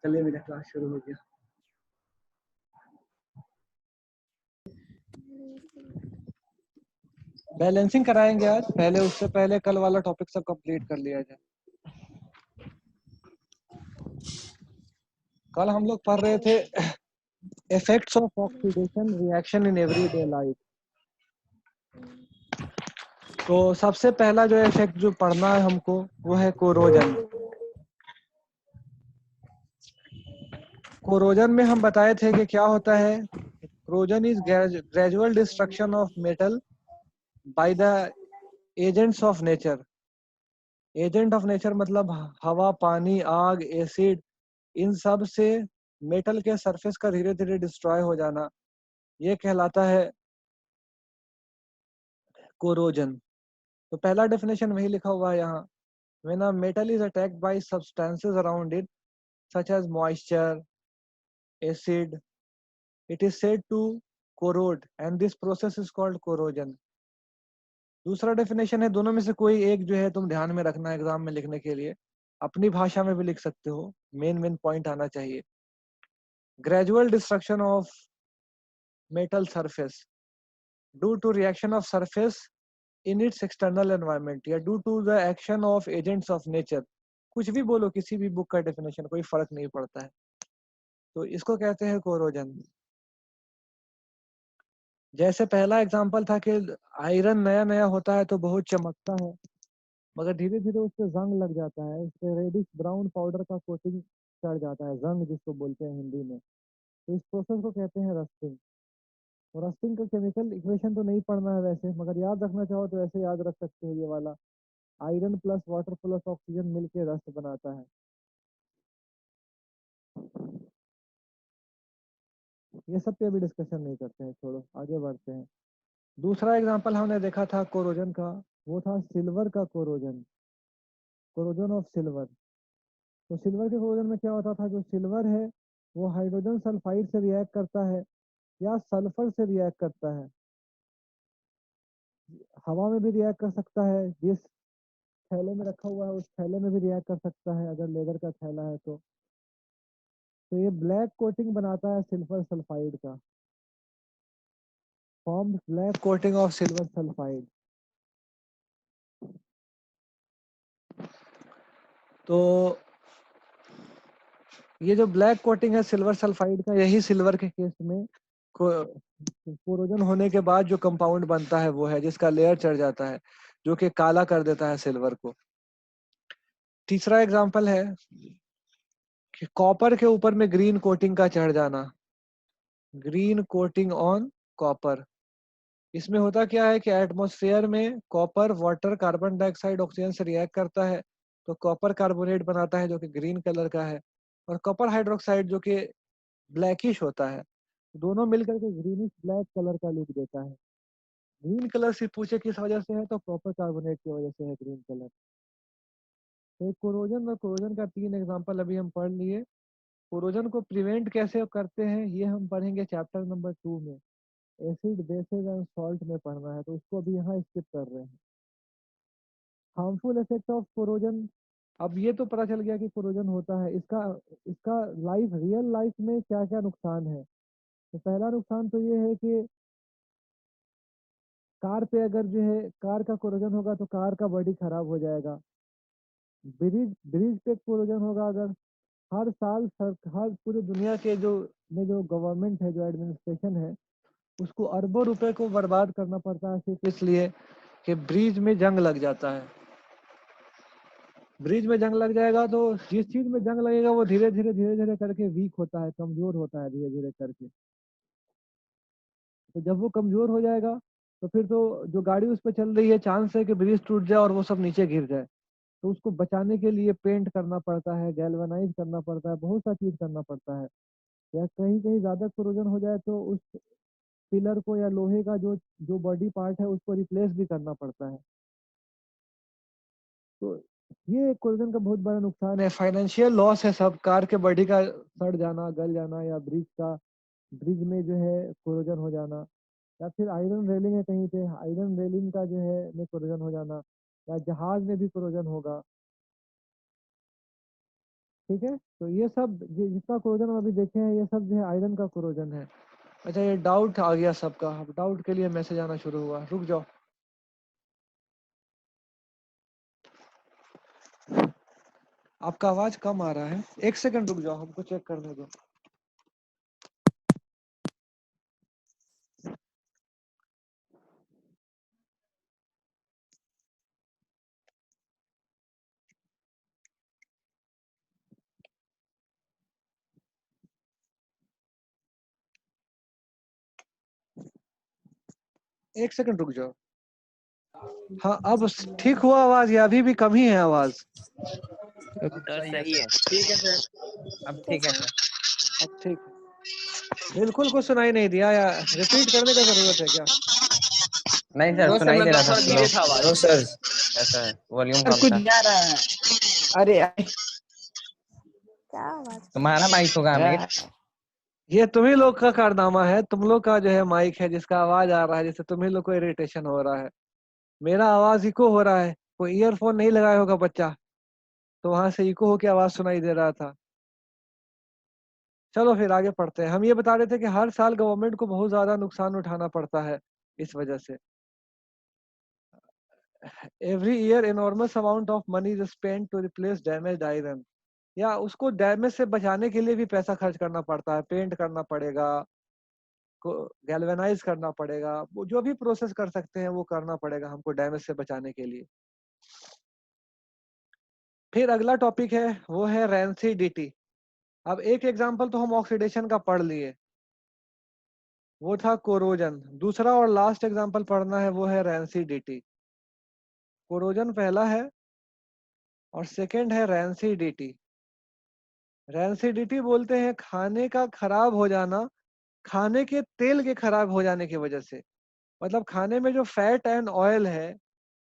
चलिए मेरा क्लास शुरू हो गया। बैलेंसिंग कराएंगे आज, पहले उससे पहले कल वाला टॉपिक सब कंप्लीट कर लिया जाए। कल हम लोग पढ़ रहे थे effects of oxidation reaction in everyday life. तो सबसे पहला जो इफेक्ट जो पढ़ना है हमको वो है कोरोजन। कोरोजन में हम बताए थे कि क्या होता है। Corrosion is gradual destruction of metal by the agents of nature. Agent of nature मतलब हवा, पानी, आग, एसिड, इन सब से मेटल के सरफेस का धीरे धीरे डिस्ट्रॉय हो जाना, ये कहलाता है कोरोजन। तो पहला डेफिनेशन वही लिखा हुआ है यहाँ। When a metal is attacked by substances around it, such as moisture, acid, it is said to corrode, and this process is called corrosion. दूसरा डेफिनेशन है, दोनों में से कोई एक जो है तुम ध्यान में रखना एग्जाम में लिखने के लिए, अपनी भाषा में भी लिख सकते हो, मेन पॉइंट आना चाहिए। Gradual destruction of metal surface due to reaction of surface in its external environment या due to the action of agents of nature. कुछ भी बोलो, किसी भी बुक का डेफिनेशन, कोई फर्क नहीं पड़ता है। तो इसको कहते हैं कोरोजन। जैसे पहला एग्जांपल था कि आयरन नया नया होता है तो बहुत चमकता है, मगर धीरे धीरे उस पर जंग लग जाता है, उस पर रेडिश ब्राउन पाउडर का कोटिंग चढ़ जाता है, जंग जिसको बोलते हैं हिंदी में। तो इस प्रोसेस को कहते हैं रस्टिंग। और रस्टिंग का केमिकल इक्वेशन तो नहीं पढ़ना है वैसे, मगर याद रखना चाहो तो ऐसे याद रख सकते हो, ये वाला iron plus water plus oxygen मिलके रस्ट बनाता है। ये सब पे अभी डिस्कशन नहीं करते हैं, छोड़ो आगे बढ़ते हैं। दूसरा एग्जांपल हमने देखा था कोरोजन का, वो था सिल्वर का कोरोजन, कोरोजन ऑफ सिल्वर। तो सिल्वर के कोरोजन में क्या होता था, जो सिल्वर है वो हाइड्रोजन सल्फाइड से रिएक्ट करता है या सल्फर से रिएक्ट करता है। हवा में भी रिएक्ट कर सकता है, जिस थैले में रखा हुआ है उस थैले में भी रिएक्ट कर सकता है, अगर लेदर का थैला है तो ये ब्लैक कोटिंग बनाता है सिल्वर सल्फाइड का, form black coating of silver sulphide. तो ये जो ब्लैक कोटिंग है सिल्वर सल्फाइड का, यही सिल्वर के केस में कोरोजन होने के बाद जो कंपाउंड बनता है वो है जिसका लेयर चढ़ जाता है, जो कि काला कर देता है सिल्वर को। तीसरा एग्जांपल है कि कॉपर के ऊपर में ग्रीन कोटिंग का चढ़ जाना, ग्रीन कोटिंग ऑन कॉपर। इसमें होता क्या है कि एटमॉस्फेयर में copper water carbon dioxide oxygen से रिएक्ट करता है तो कॉपर कार्बोनेट बनाता है जो कि ग्रीन कलर का है, और कॉपर हाइड्रोक्साइड जो कि ब्लैकिश होता है, दोनों मिलकर के ग्रीनिश ब्लैक कलर का लुक देता है। ग्रीन कलर से पूछे किस वजह से है तो कॉपर कार्बोनेट की वजह से है ग्रीन कलर। तो कोरोजन और कोरोजन का 3 एग्जांपल अभी हम पढ़ लिए। कोरोजन को प्रिवेंट कैसे करते हैं ये हम पढ़ेंगे चैप्टर नंबर 2 में, एसिड बेसिस एंड सॉल्ट में पढ़ना है, तो उसको अभी यहाँ स्किप कर रहे हैं। हार्मफुल इफेक्ट ऑफ कोरोजन, अब ये तो पता चल गया कि कोरोजन होता है, इसका इसका लाइफ रियल लाइफ में क्या क्या नुकसान है। तो पहला नुकसान तो ये है कि कार पे अगर जो है कार का कोरोजन होगा तो कार का बॉडी खराब हो जाएगा। ब्रिज ब्रिज पे कोरोजन होगा अगर, हर साल हर पूरी दुनिया के जो गवर्नमेंट है, जो एडमिनिस्ट्रेशन है, उसको अरबों रुपए को बर्बाद करना पड़ता है सिर्फ इसलिए कि ब्रिज में जंग लग जाता है। ब्रिज में जंग लग जाएगा तो जिस चीज में जंग लगेगा वो धीरे धीरे करके वीक होता है, कमजोर होता है धीरे धीरे करके। तो जब वो कमजोर हो जाएगा तो फिर तो जो गाड़ी उस पर चल रही है, चांस है कि ब्रिज टूट जाए और वो सब नीचे गिर जाए। तो उसको बचाने के लिए पेंट करना पड़ता है, गैल्वेनाइज करना पड़ता है, बहुत सा चीज करना पड़ता है। या कहीं कहीं ज्यादा कोरोजन हो जाए तो उस पिलर को या लोहे का जो जो बॉडी पार्ट है उसको रिप्लेस भी करना पड़ता है। तो ये कोरोजन का बहुत बड़ा नुकसान है, फाइनेंशियल लॉस है सब, कार के बॉडी का सड़ जाना, गल जाना, या ब्रिज में जो है कोरोजन हो जाना, या फिर आयरन रेलिंग है कहीं पे, आयरन रेलिंग का जो है में कोरोजन हो जाना, या जहाज में भी कोरोजन होगा। ठीक है, तो ये सब जितना कोरोजन हम अभी देखे हैं ये सब जो है आयरन का कोरोजन है। अच्छा, ये डाउट आ गया सबका, अब डाउट के लिए मैसेज आना शुरू हुआ, रुक जाओ। आपका आवाज कम आ रहा है, 1 सेकंड रुक जाओ, हमको चेक करने दो। एक सेकंड रुक जाओ। हाँ, अब ठीक हुआ आवाज या अभी भी कम ही है आवाज? सर सही है, ठीक है सर, अब ठीक है सर। अब ठीक है, बिल्कुल कुछ सुनाई नहीं दिया, या रिपीट करने का जरूरत है क्या? नहीं सर, सुनाई दे रहा था धीरे था आवाज। नो सर, ऐसा है, वॉल्यूम कम कुछ था। जा रहा है। अरे क्या आवाज? तुम्हारा माइक होगा अमीर। ये तुम्ही लोग का कारनामा है, तुम लोग का जो है माइक है जिसका आवाज आ रहा है, जिससे तुम्ही लोग को इरिटेशन हो रहा है। मेरा आवाज इको हो रहा है, कोई ईयरफोन नहीं लगाया होगा बच्चा, तो वहां से इको होकर आवाज सुनाई दे रहा था। चलो फिर आगे पढ़ते हैं। हम ये बता रहे थे कि हर साल गवर्नमेंट को बहुत ज्यादा नुकसान उठाना पड़ता है इस वजह से। Every year enormous amount of money is spent to replace damaged iron, या उसको डैमेज से बचाने के लिए भी पैसा खर्च करना पड़ता है, पेंट करना पड़ेगा, को गैल्वेनाइज करना पड़ेगा, वो जो भी प्रोसेस कर सकते हैं वो करना पड़ेगा हमको डैमेज से बचाने के लिए। फिर अगला टॉपिक है वो है रेंसिडिटी। अब एक एग्जांपल तो हम ऑक्सीडेशन का पढ़ लिए, वो था कोरोजन। दूसरा और लास्ट एग्जांपल पढ़ना है वो है रेंसिडिटी। कोरोजन पहला है और सेकंड है रेंसिडिटी। रेंसिडिटी बोलते हैं खाने का खराब हो जाना, खाने के तेल के खराब हो जाने की वजह से। मतलब खाने में जो फैट एंड ऑयल है,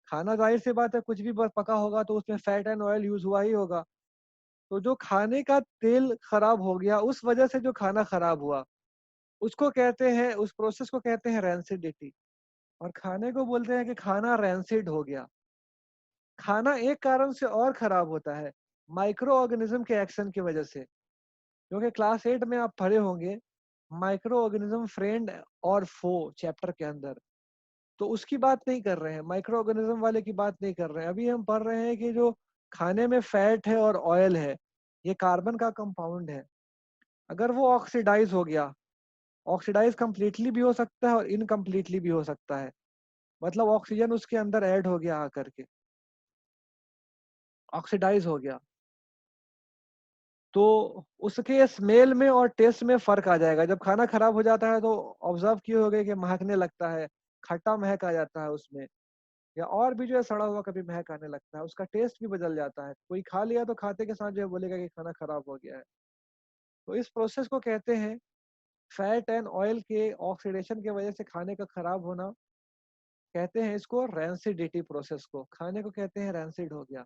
खाना जाहिर सी बात है कुछ भी पका होगा तो उसमें फैट एंड ऑयल यूज हुआ ही होगा। तो जो खाने का तेल खराब हो गया उस वजह से जो खाना खराब हुआ, उसको कहते हैं, उस प्रोसेस को कहते हैं रेंसिडिटी। और खाने को बोलते हैं कि खाना रेंसिड हो गया। खाना एक कारण से और खराब होता है, माइक्रो ऑर्गेनिज्म के एक्शन की वजह से। क्योंकि क्लास 8 में आप पढ़े होंगे माइक्रो ऑर्गेनिज्म फ्रेंड और फो चैप्टर के अंदर, तो उसकी बात नहीं कर रहे हैं, माइक्रो ऑर्गेनिज्म वाले की बात नहीं कर रहे हैं। अभी हम पढ़ रहे हैं कि जो खाने में फैट है और ऑयल है, ये कार्बन का कंपाउंड है। अगर वो ऑक्सीडाइज हो गया, ऑक्सीडाइज कंप्लीटली भी हो सकता है और इनकम्प्लीटली भी हो सकता है, मतलब ऑक्सीजन उसके अंदर ऐड हो गया आकर के, ऑक्सीडाइज हो गया, तो उसके स्मेल में और टेस्ट में फर्क आ जाएगा। जब खाना खराब हो जाता है तो ऑब्जर्व किए होगे कि महकने लगता है, खट्टा महक आ जाता है उसमें, या और भी जो है सड़ा हुआ कभी महक आने लगता है, उसका टेस्ट भी बदल जाता है। कोई खा लिया तो खाते के साथ जो है बोलेगा कि खाना खराब हो गया है। तो इस प्रोसेस को कहते हैं, फैट एंड ऑयल के ऑक्सीडेशन की वजह से खाने का खराब होना, कहते हैं इसको रेंसिडिटी प्रोसेस को। खाने को कहते हैं रेंसिड हो गया।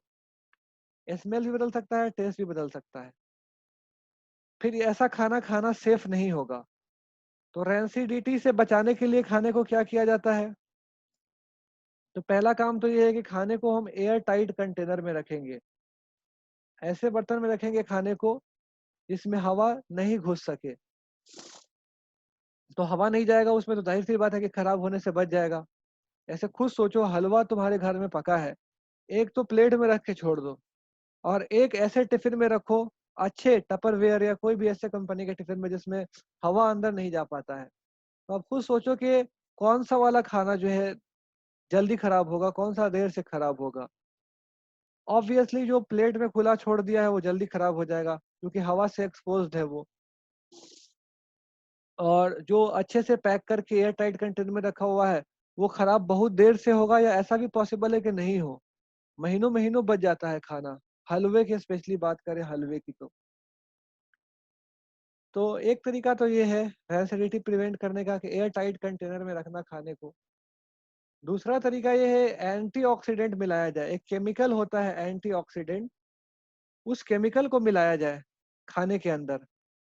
स्मेल भी बदल सकता है, टेस्ट भी बदल सकता है। फिर ऐसा खाना खाना सेफ नहीं होगा। तो रेंसिडिटी से बचाने के लिए खाने को क्या किया जाता है? तो पहला काम तो ये है कि खाने को हम एयर टाइट कंटेनर में रखेंगे, ऐसे बर्तन में रखेंगे खाने को जिसमें हवा नहीं घुस सके। तो हवा नहीं जाएगा उसमें तो जाहिर सी बात है कि खराब होने से बच जाएगा। ऐसे खुद सोचो, हलवा तुम्हारे घर में पका है, एक तो प्लेट में रख के छोड़ दो और एक ऐसे टिफिन में रखो, अच्छे टपरवेयर या कोई भी ऐसे कंपनी के टिफिन में जिसमें हवा अंदर नहीं जा पाता है। तो आप खुद सोचो कि कौन सा वाला खाना जो है जल्दी खराब होगा, कौन सा देर से खराब होगा। ऑब्वियसली जो प्लेट में खुला छोड़ दिया है वो जल्दी खराब हो जाएगा क्योंकि हवा से एक्सपोज्ड है वो। और जो अच्छे से पैक करके एयर टाइट कंटेनर में रखा हुआ है वो खराब बहुत देर से होगा, या ऐसा भी पॉसिबल है कि नहीं हो, महीनों महीनों बच जाता है खाना। हलवे की स्पेशली बात करें, हलवे की तो एक तरीका तो ये है एसिडिटी प्रिवेंट करने का कि एयर टाइट कंटेनर में रखना खाने को। दूसरा तरीका ये है एंटीऑक्सीडेंट मिलाया जाए। एक केमिकल होता है एंटीऑक्सीडेंट, उस केमिकल को मिलाया जाए खाने के अंदर।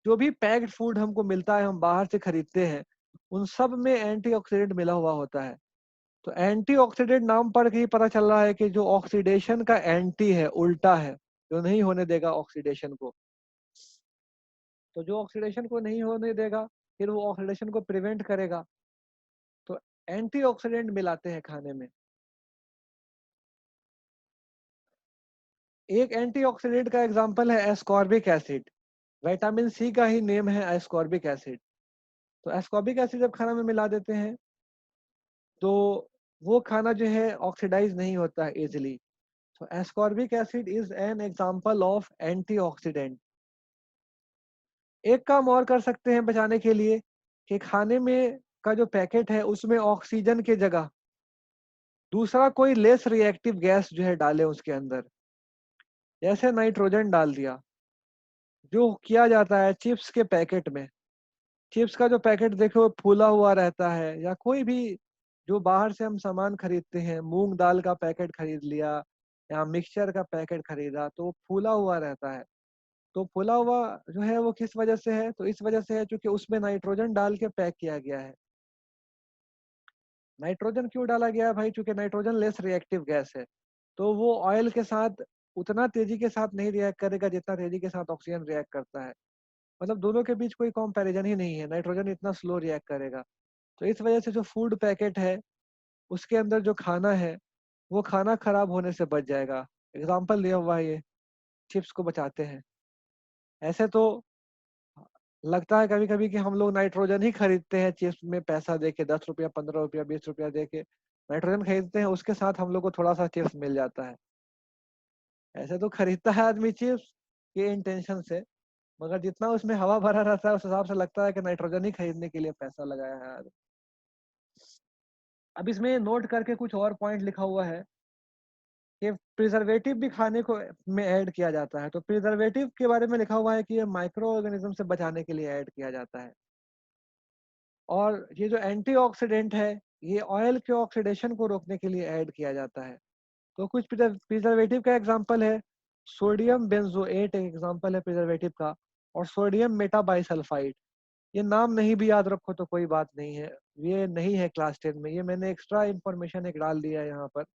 जो भी पैक्ड फूड हमको मिलता है, हम बाहर से खरीदते हैं, उन सब में एंटीऑक्सीडेंट मिला हुआ होता है। तो एंटीऑक्सीडेंट नाम पढ़ के ही पता चल रहा है कि जो ऑक्सीडेशन का एंटी है, उल्टा है। जो नहीं होने देगा ऑक्सीडेशन को। तो जो ऑक्सीडेशन को नहीं होने देगा, फिर वो ऑक्सीडेशन को प्रिवेंट करेगा। तो एंटीऑक्सीडेंट मिलाते हैं खाने में। एक एंटीऑक्सीडेंट का एग्जांपल है एस्कॉर्बिक एसिड। विटामिन सी का ही नेम है एस्कॉर्बिक एसिड। तो एस्कॉर्बिक एसिड जब खाना में मिला देते हैं तो वो खाना जो है ऑक्सीडाइज नहीं होता है इजिली। तो ascorbic acid is an example of antioxidant. एक काम और कर सकते हैं बचाने के लिए कि खाने में का जो पैकेट है उसमें ऑक्सीजन के जगह दूसरा कोई लेस रिएक्टिव गैस जो है डालें उसके अंदर, जैसे नाइट्रोजन डाल दिया। जो किया जाता है चिप्स के पैकेट में, चिप्स का जो पैकेट देखो वो फूला हुआ रहता है, या कोई भी जो बाहर से हम सामान खरीदते हैं, मूंग दाल का पैकेट खरीद लिया या मिक्सचर का पैकेट खरीदा, तो वो फूला हुआ रहता है। तो फूला हुआ जो है वो किस वजह से है? तो इस वजह से है क्योंकि उसमें नाइट्रोजन डाल के पैक किया गया है। नाइट्रोजन क्यों डाला गया है भाई? क्योंकि नाइट्रोजन लेस रिएक्टिव गैस है, तो वो ऑयल के साथ उतना तेजी के साथ नहीं रिएक्ट करेगा जितना तेजी के साथ ऑक्सीजन रिएक्ट करता है। मतलब दोनों के बीच कोई कंपैरिजन ही नहीं है, नाइट्रोजन इतना स्लो रिएक्ट करेगा। तो इस वजह से जो फूड पैकेट है उसके अंदर जो खाना है वो खाना खराब होने से बच जाएगा। एग्जाम्पल दिया हुआ है ये, चिप्स को बचाते हैं। ऐसे तो लगता है कभी कभी कि हम लोग नाइट्रोजन ही खरीदते हैं चिप्स में, पैसा दे के 10 रुपया 15 रुपया 20 रुपया दे के नाइट्रोजन खरीदते हैं, उसके साथ हम लोग को थोड़ा सा चिप्स मिल जाता है। ऐसे तो खरीदता है आदमी चिप्स के इंटेंशन से, मगर जितना उसमें हवा भरा रहता है उस हिसाब से लगता है कि नाइट्रोजन ही खरीदने के लिए पैसा लगाया है आदमी। अब इसमें नोट करके कुछ और पॉइंट लिखा हुआ है कि प्रिजर्वेटिव भी खाने को में ऐड किया जाता है। तो प्रिजर्वेटिव के बारे में लिखा हुआ है कि ये माइक्रो ऑर्गेनिज्म से बचाने के लिए ऐड किया जाता है। और ये जो एंटीऑक्सीडेंट है ये ऑयल के ऑक्सीडेशन को रोकने के लिए ऐड किया जाता है। तो कुछ प्रिजर्वेटिव का एग्जांपल है सोडियम बेंजोएट, एक एग्जांपल है प्रिजर्वेटिव का, और सोडियम मेटाबाइसल्फाइड। ये नाम नहीं भी याद रखो तो कोई बात नहीं है, ये नहीं है क्लास 10 में, ये मैंने एक्स्ट्रा इन्फॉर्मेशन एक डाल दिया है यहाँ पर।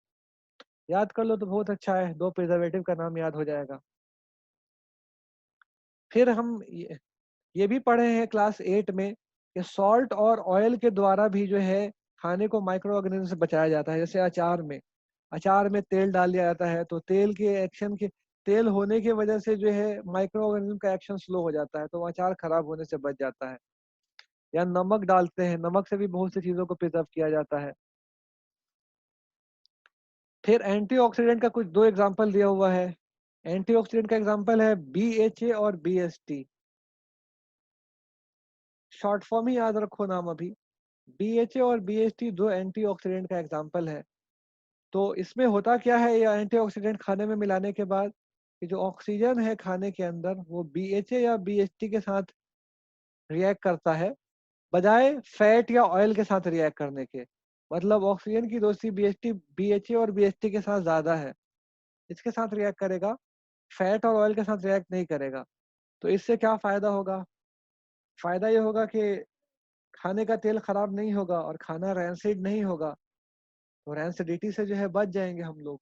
याद कर लो तो बहुत अच्छा है, 2 प्रिजर्वेटिव का नाम याद हो जाएगा। फिर हम ये भी पढ़े हैं क्लास 8 में कि सॉल्ट और ऑयल के द्वारा भी जो है खाने को माइक्रो ऑर्गेनिज्म से बचाया जाता है। जैसे अचार में तेल डाल दिया जाता है तो तेल के एक्शन के तेल होने की वजह से जो है माइक्रो ऑर्गेनिज्म का एक्शन स्लो हो जाता है, तो अचार खराब होने से बच जाता है। या नमक डालते हैं, नमक से भी बहुत सी चीजों को प्रिजर्व किया जाता है। फिर एंटीऑक्सीडेंट का कुछ 2 एग्जांपल दिया हुआ है। एंटीऑक्सीडेंट का एग्जांपल है BHA और BST। शॉर्ट फॉर्म ही याद रखो नाम अभी। BHA और BST 2 एंटीऑक्सीडेंट का एग्जांपल है। तो इसमें होता क्या है, या एंटीऑक्सीडेंट खाने में मिलाने के बाद कि जो ऑक्सीजन है खाने के अंदर वो BHA या BST के साथ रिएक्ट करता है, बजाय फैट या ऑयल के साथ रिएक्ट करने के। मतलब ऑक्सीजन की दोस्ती BHA और BST के साथ ज्यादा है, इसके साथ रिएक्ट करेगा, फैट और ऑयल के साथ रिएक्ट नहीं करेगा। तो इससे क्या फायदा होगा? फायदा ये होगा कि खाने का तेल खराब नहीं होगा और खाना रैंसिड नहीं होगा, तो रैंसिडिटी से जो है बच जाएंगे हम लोग।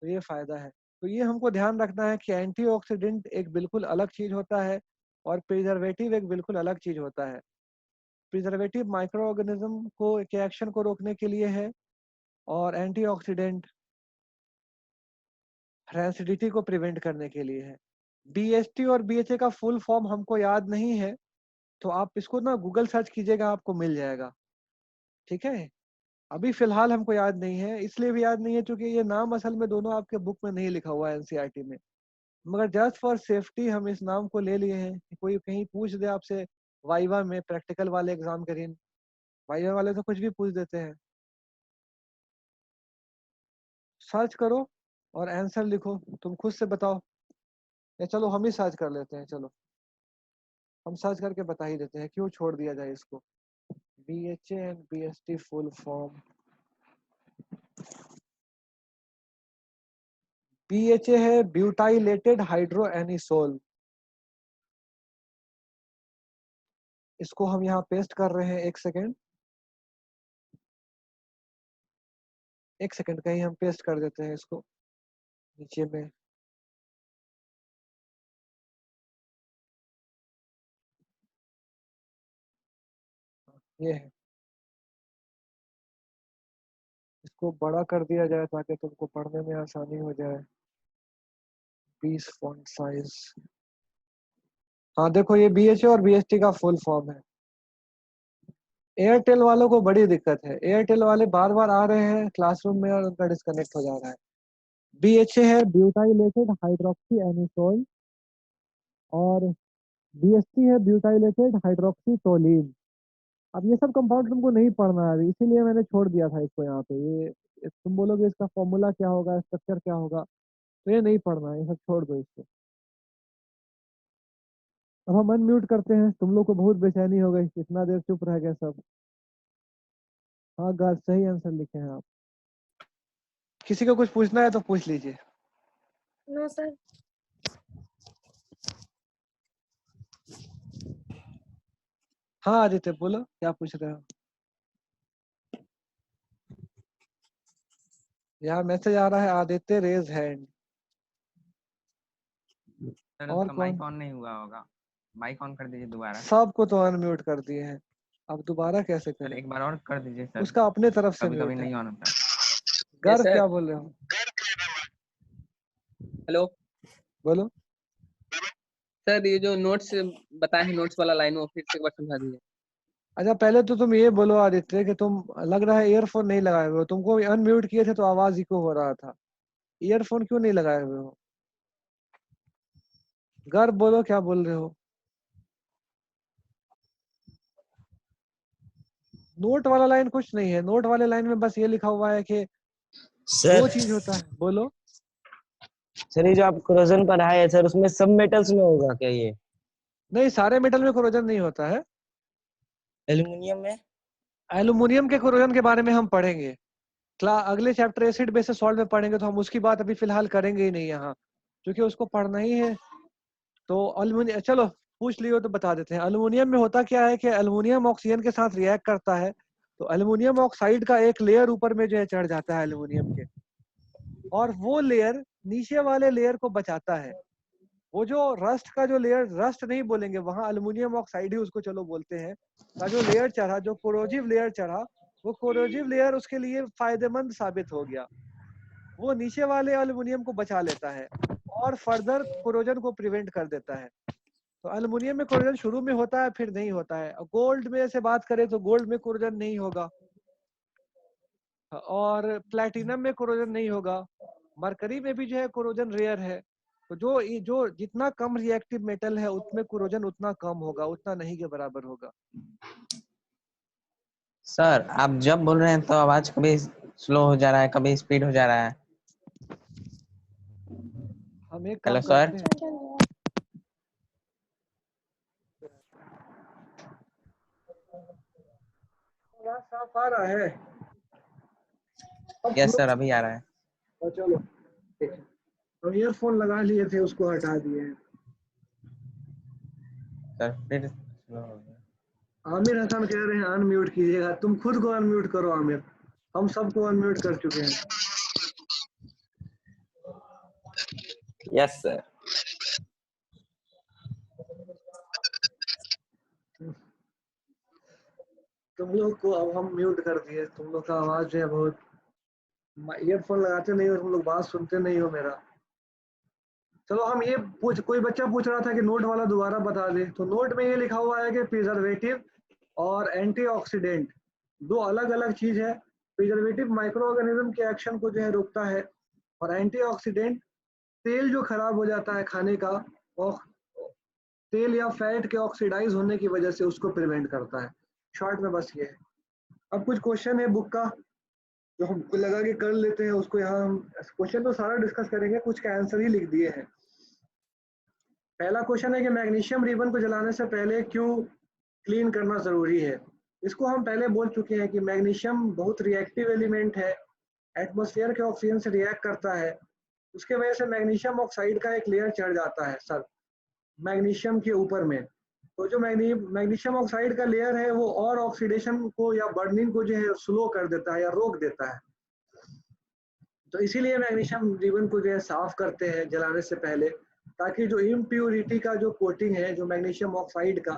तो ये फायदा है। तो ये हमको ध्यान रखना है कि एंटीऑक्सीडेंट एक बिल्कुल अलग चीज होता है और प्रिजर्वेटिव एक बिल्कुल अलग चीज होता है। प्रिजर्वेटिव माइक्रो ऑर्गेनिज्म को के एक्शन को रोकने के लिए है, और एंटीऑक्सीडेंट रैंसिडिटी को प्रिवेंट करने के लिए है। BST और BHA का फुल फॉर्म हमको याद नहीं है, तो आप इसको ना गूगल सर्च कीजिएगा, आपको मिल जाएगा। ठीक है, अभी फिलहाल हमको याद नहीं है, इसलिए भी याद नहीं है क्योंकि ये नाम असल में दोनों आपके बुक में नहीं लिखा हुआ है NCERT में। मगर जस्ट फॉर सेफ्टी हम इस नाम को ले लिए हैं कि कोई कहीं पूछ दे आपसे वाइवा में, प्रैक्टिकल वाले एग्जाम के दिन। वाइवा वाले तो कुछ भी पूछ देते हैं। सर्च करो और आंसर लिखो, तुम खुद से बताओ, या चलो हम ही सर्च कर लेते हैं। चलो हम सर्च करके बता ही देते हैं, क्यों छोड़ दिया जाए इसको। BHA and BST full form. BHA है ब्यूटाइलेटेड हाइड्रो एनिसोल। इसको हम यहाँ पेस्ट कर रहे हैं, एक सेकेंड कहीं हम पेस्ट कर देते हैं इसको नीचे में। ये है, इसको बड़ा कर दिया जाए ताकि तुमको पढ़ने में आसानी हो जाए। 20 फॉन्ट साइज। हाँ देखो, ये BHA और BST का फुल फॉर्म है। एयरटेल वालों को बड़ी दिक्कत है, एयरटेल वाले बार बार आ रहे हैं क्लासरूम में और उनका डिस्कनेक्ट हो जा रहा है। BHA है ब्यूटाइलेटेड हाइड्रोक्सी एनिसोल, और BST है ब्यूटाइलेटेड हाइड्रोक्सी टोलीन। अब ये सब कंपाउंड तुमको नहीं पढ़ना है, इसीलिए मैंने छोड़ दिया था इसको यहाँ पे। ये तुम बोलोगे इसका फॉर्मूला क्या होगा, स्ट्रक्चर क्या होगा, तो ये नहीं पढ़ना है, ये सब छोड़ दो इसको। अब हम अनम्यूट करते हैं, तुम लोग को बहुत बेचैनी हो गई, इतना देर चुप रह गए सब। हाँ गाइस, सही आंसर लिखे हैं आप। किसी को कुछ पूछना है तो पूछ लीजिए। No sir. हाँ आदित्य बोलो, क्या पूछ रहे हो? यहाँ मैसेज आ रहा है, आदित्य रेज हैंड। सर और उसका माइक कौन? ऑन नहीं हुआ होगा, माइक ऑन कर दीजिए दोबारा। सबको तो अनम्यूट कर दिए हैं, अब दोबारा कैसे सर करें? एक बार और कर दीजिए सर, उसका अपने तरफ से कभी कभी म्यूट है। नहीं ऑन होता। गर्व सर। क्या बोल रहे हो? हेलो बोलो। सर, ये जो नोट्स बताए हैं, नोट्स वाला लाइन वो फिर से एक बार समझा दीजिए। अच्छा पहले तो तुम ये बोलो आदित्य कि तुम, लग रहा है ईयरफोन नहीं लगाए हुए हो, तुमको अनम्यूट किए थे तो आवाज इको हो रहा था। ईयरफोन क्यों नहीं लगाए हुए हो? गर्व बोलो, क्या बोल रहे हो? नोट वाला लाइन कुछ नहीं है, नोट वाले लाइन में बस ये लिखा हुआ है कि दो चीज होता है। बोलो। सर ये जो आप क्रोजन पढ़ाए है सर, उसमें सब मेटल्स में होगा क्या ये? नहीं, सारे मेटल में कोरोजन नहीं होता है। एल्युमिनियम में? एल्युमिनियम के कोरोजन के बारे में हम पढ़ेंगे, अगले चैप्टर एसिड बेसिस सॉल्ट में पढ़ेंगे, तो हम उसकी बात अभी फिलहाल करेंगे ही नहीं यहाँ, क्योंकि उसको पढ़ना ही है। तो अल्युमिनियम, चलो पूछ लियो तो बता देते हैं। अल्युमिनियम में होता क्या है कि अल्युमिनियम ऑक्सीजन के साथ रिएक्ट करता है, तो अल्युमिनियम ऑक्साइड का एक लेयर ऊपर में जो है चढ़ जाता है अल्युमिनियम के, और वो लेयर नीचे वाले लेयर को बचाता है। वो जो रस्ट का जो लेयर, रस्ट नहीं बोलेंगे वहां, अल्युमिनियम ऑक्साइड ही उसको चलो बोलते हैं, का जो लेयर चढ़ा, जो कोरोजिव लेयर चढ़ा, वो कोरोजिव लेयर उसके लिए फायदेमंद साबित हो गया। वो नीचे वाले अल्युमिनियम को बचा लेता है और फर्दर कोरोजन को प्रिवेंट कर देता है। तो अल्युमिनियम में कोरोजन शुरू में होता है, फिर नहीं होता है। गोल्ड में से बात करें तो गोल्ड में कोरोजन नहीं होगा, और प्लैटिनम में कोरोजन नहीं होगा। मरकरी में भी जो है कोरोजन रेयर है। तो जो जितना कम रिएक्टिव मेटल है उसमें कोरोजन उतना कम होगा, उतना नहीं के बराबर होगा। सर आप जब बोल रहे हैं तो आवाज कभी स्लो हो जा रहा है, कभी स्पीड हो जा रहा है। हम एक हेलो काम सर। करते हैं, आवाज साफ आ रहा है? यस सर, अभी आ रहा है। तो चलो ठीक है। तो ईयरफोन लगा लिए थे, उसको हटा दिए हैं। सर फिर स्लो हो गया। आमिर हसन कह रहे हैं अनम्यूट कीजिएगा, तुम खुद को अनम्यूट करो आमिर, हम सबको अनम्यूट कर चुके हैं। Yes sir. तुम लोग को अब हम म्यूट कर दिए, तुम लोग का आवाज जो है बहुत, ईयरफोन लगाते नहीं हो तुम लोग, बात सुनते नहीं हो मेरा। चलो हम ये कोई बच्चा पूछ रहा था कि नोट वाला दोबारा बता दे, तो नोट में ये लिखा हुआ है कि प्रिजर्वेटिव और एंटीऑक्सीडेंट दो अलग अलग चीज है। प्रिजर्वेटिव माइक्रो ऑर्गेनिज्म के एक्शन को जो है रोकता है, और एंटीऑक्सीडेंट तेल जो खराब हो जाता है खाने का, और तेल या फैट के ऑक्सीडाइज होने की वजह से उसको प्रिवेंट करता है। शॉर्ट में बस ये है। अब कुछ क्वेश्चन है बुक का जो हमको लगा कि कर लेते हैं, उसको यहाँ हम क्वेश्चन तो सारा डिस्कस करेंगे, कुछ का आंसर ही लिख दिए हैं। पहला क्वेश्चन है कि मैग्नीशियम रिबन को जलाने से पहले क्यों क्लीन करना जरूरी है। इसको हम पहले बोल चुके हैं कि मैग्नीशियम बहुत रिएक्टिव एलिमेंट है, एटमॉस्फेयर के ऑक्सीजन से रिएक्ट करता है, उसके वजह से मैग्नीशियम ऑक्साइड का एक लेयर चढ़ जाता है सर मैग्नीशियम के ऊपर में। तो जो मैग्नीशियम ऑक्साइड का लेयर है वो और ऑक्सीडेशन को या बर्निंग को जो है स्लो कर देता है या रोक देता है। तो इसीलिए मैग्नीशियम रिबन को जो है साफ करते हैं जलाने से पहले, ताकि जो इम्प्योरिटी का जो कोटिंग है जो मैग्नीशियम ऑक्साइड का,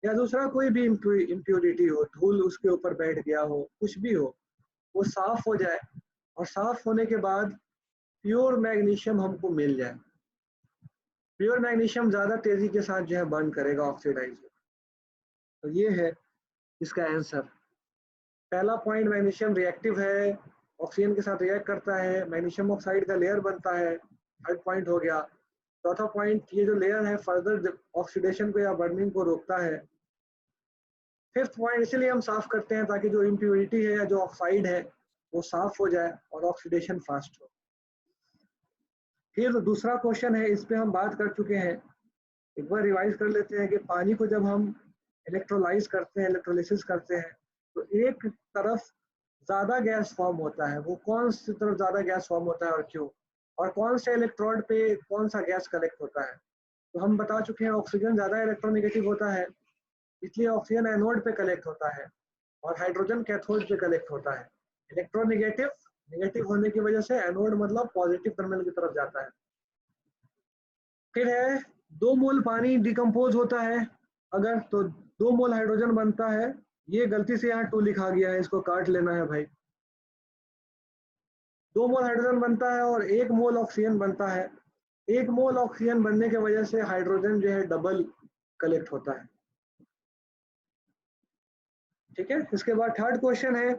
या दूसरा कोई भी इम्प्योरिटी हो, धूल उसके ऊपर बैठ गया हो, कुछ भी हो, वो साफ हो जाए और साफ होने के बाद प्योर मैग्नीशियम हमको मिल जाए। प्योर मैग्नीशियम ज़्यादा तेजी के साथ जो है बर्न करेगा ऑक्सीडाइज। तो ये है इसका आंसर। पहला पॉइंट, मैग्नीशियम रिएक्टिव है, ऑक्सीजन के साथ रिएक्ट करता है, मैग्नीशियम ऑक्साइड का लेयर बनता है, थर्ड पॉइंट हो गया। चौथा पॉइंट, ये जो लेयर है फर्दर ऑक्सीडेशन को या बर्निंग को रोकता है। फिफ्थ पॉइंट, इसलिए हम साफ करते हैं ताकि जो इम्प्योरिटी है या जो ऑक्साइड है वो साफ हो जाए और ऑक्सीडेशन फास्ट हो। फिर दूसरा क्वेश्चन है, इस पे हम बात कर चुके हैं, एक बार रिवाइज कर लेते हैं कि पानी को जब हम इलेक्ट्रोलाइज करते हैं, इलेक्ट्रोलिसिस करते हैं, तो एक तरफ ज्यादा गैस फॉर्म होता है। वो कौन सी तरफ ज्यादा गैस फॉर्म होता है और क्यों, और कौन से इलेक्ट्रोड पे कौन सा गैस कलेक्ट होता है? तो हम बता चुके हैं ऑक्सीजन ज्यादा इलेक्ट्रोनेगेटिव होता है, इसलिए ऑक्सीजन एनोड पे कलेक्ट होता है और हाइड्रोजन कैथोड पे कलेक्ट होता है। इलेक्ट्रोनेगेटिव, नेगेटिव होने की वजह से एनोड मतलब पॉजिटिव टर्मिनल की तरफ जाता है। फिर है 2 मोल पानी डिकम्पोज होता है अगर, तो 2 मोल हाइड्रोजन बनता है। ये गलती से यहाँ 2 लिखा गया है, इसको काट लेना है भाई। 2 मोल हाइड्रोजन बनता है और 1 मोल ऑक्सीजन बनता है। 1 मोल ऑक्सीजन बनने की वजह से हाइड्रोजन जो है डबल कलेक्ट होता है। ठीक है। इसके बाद थर्ड क्वेश्चन है,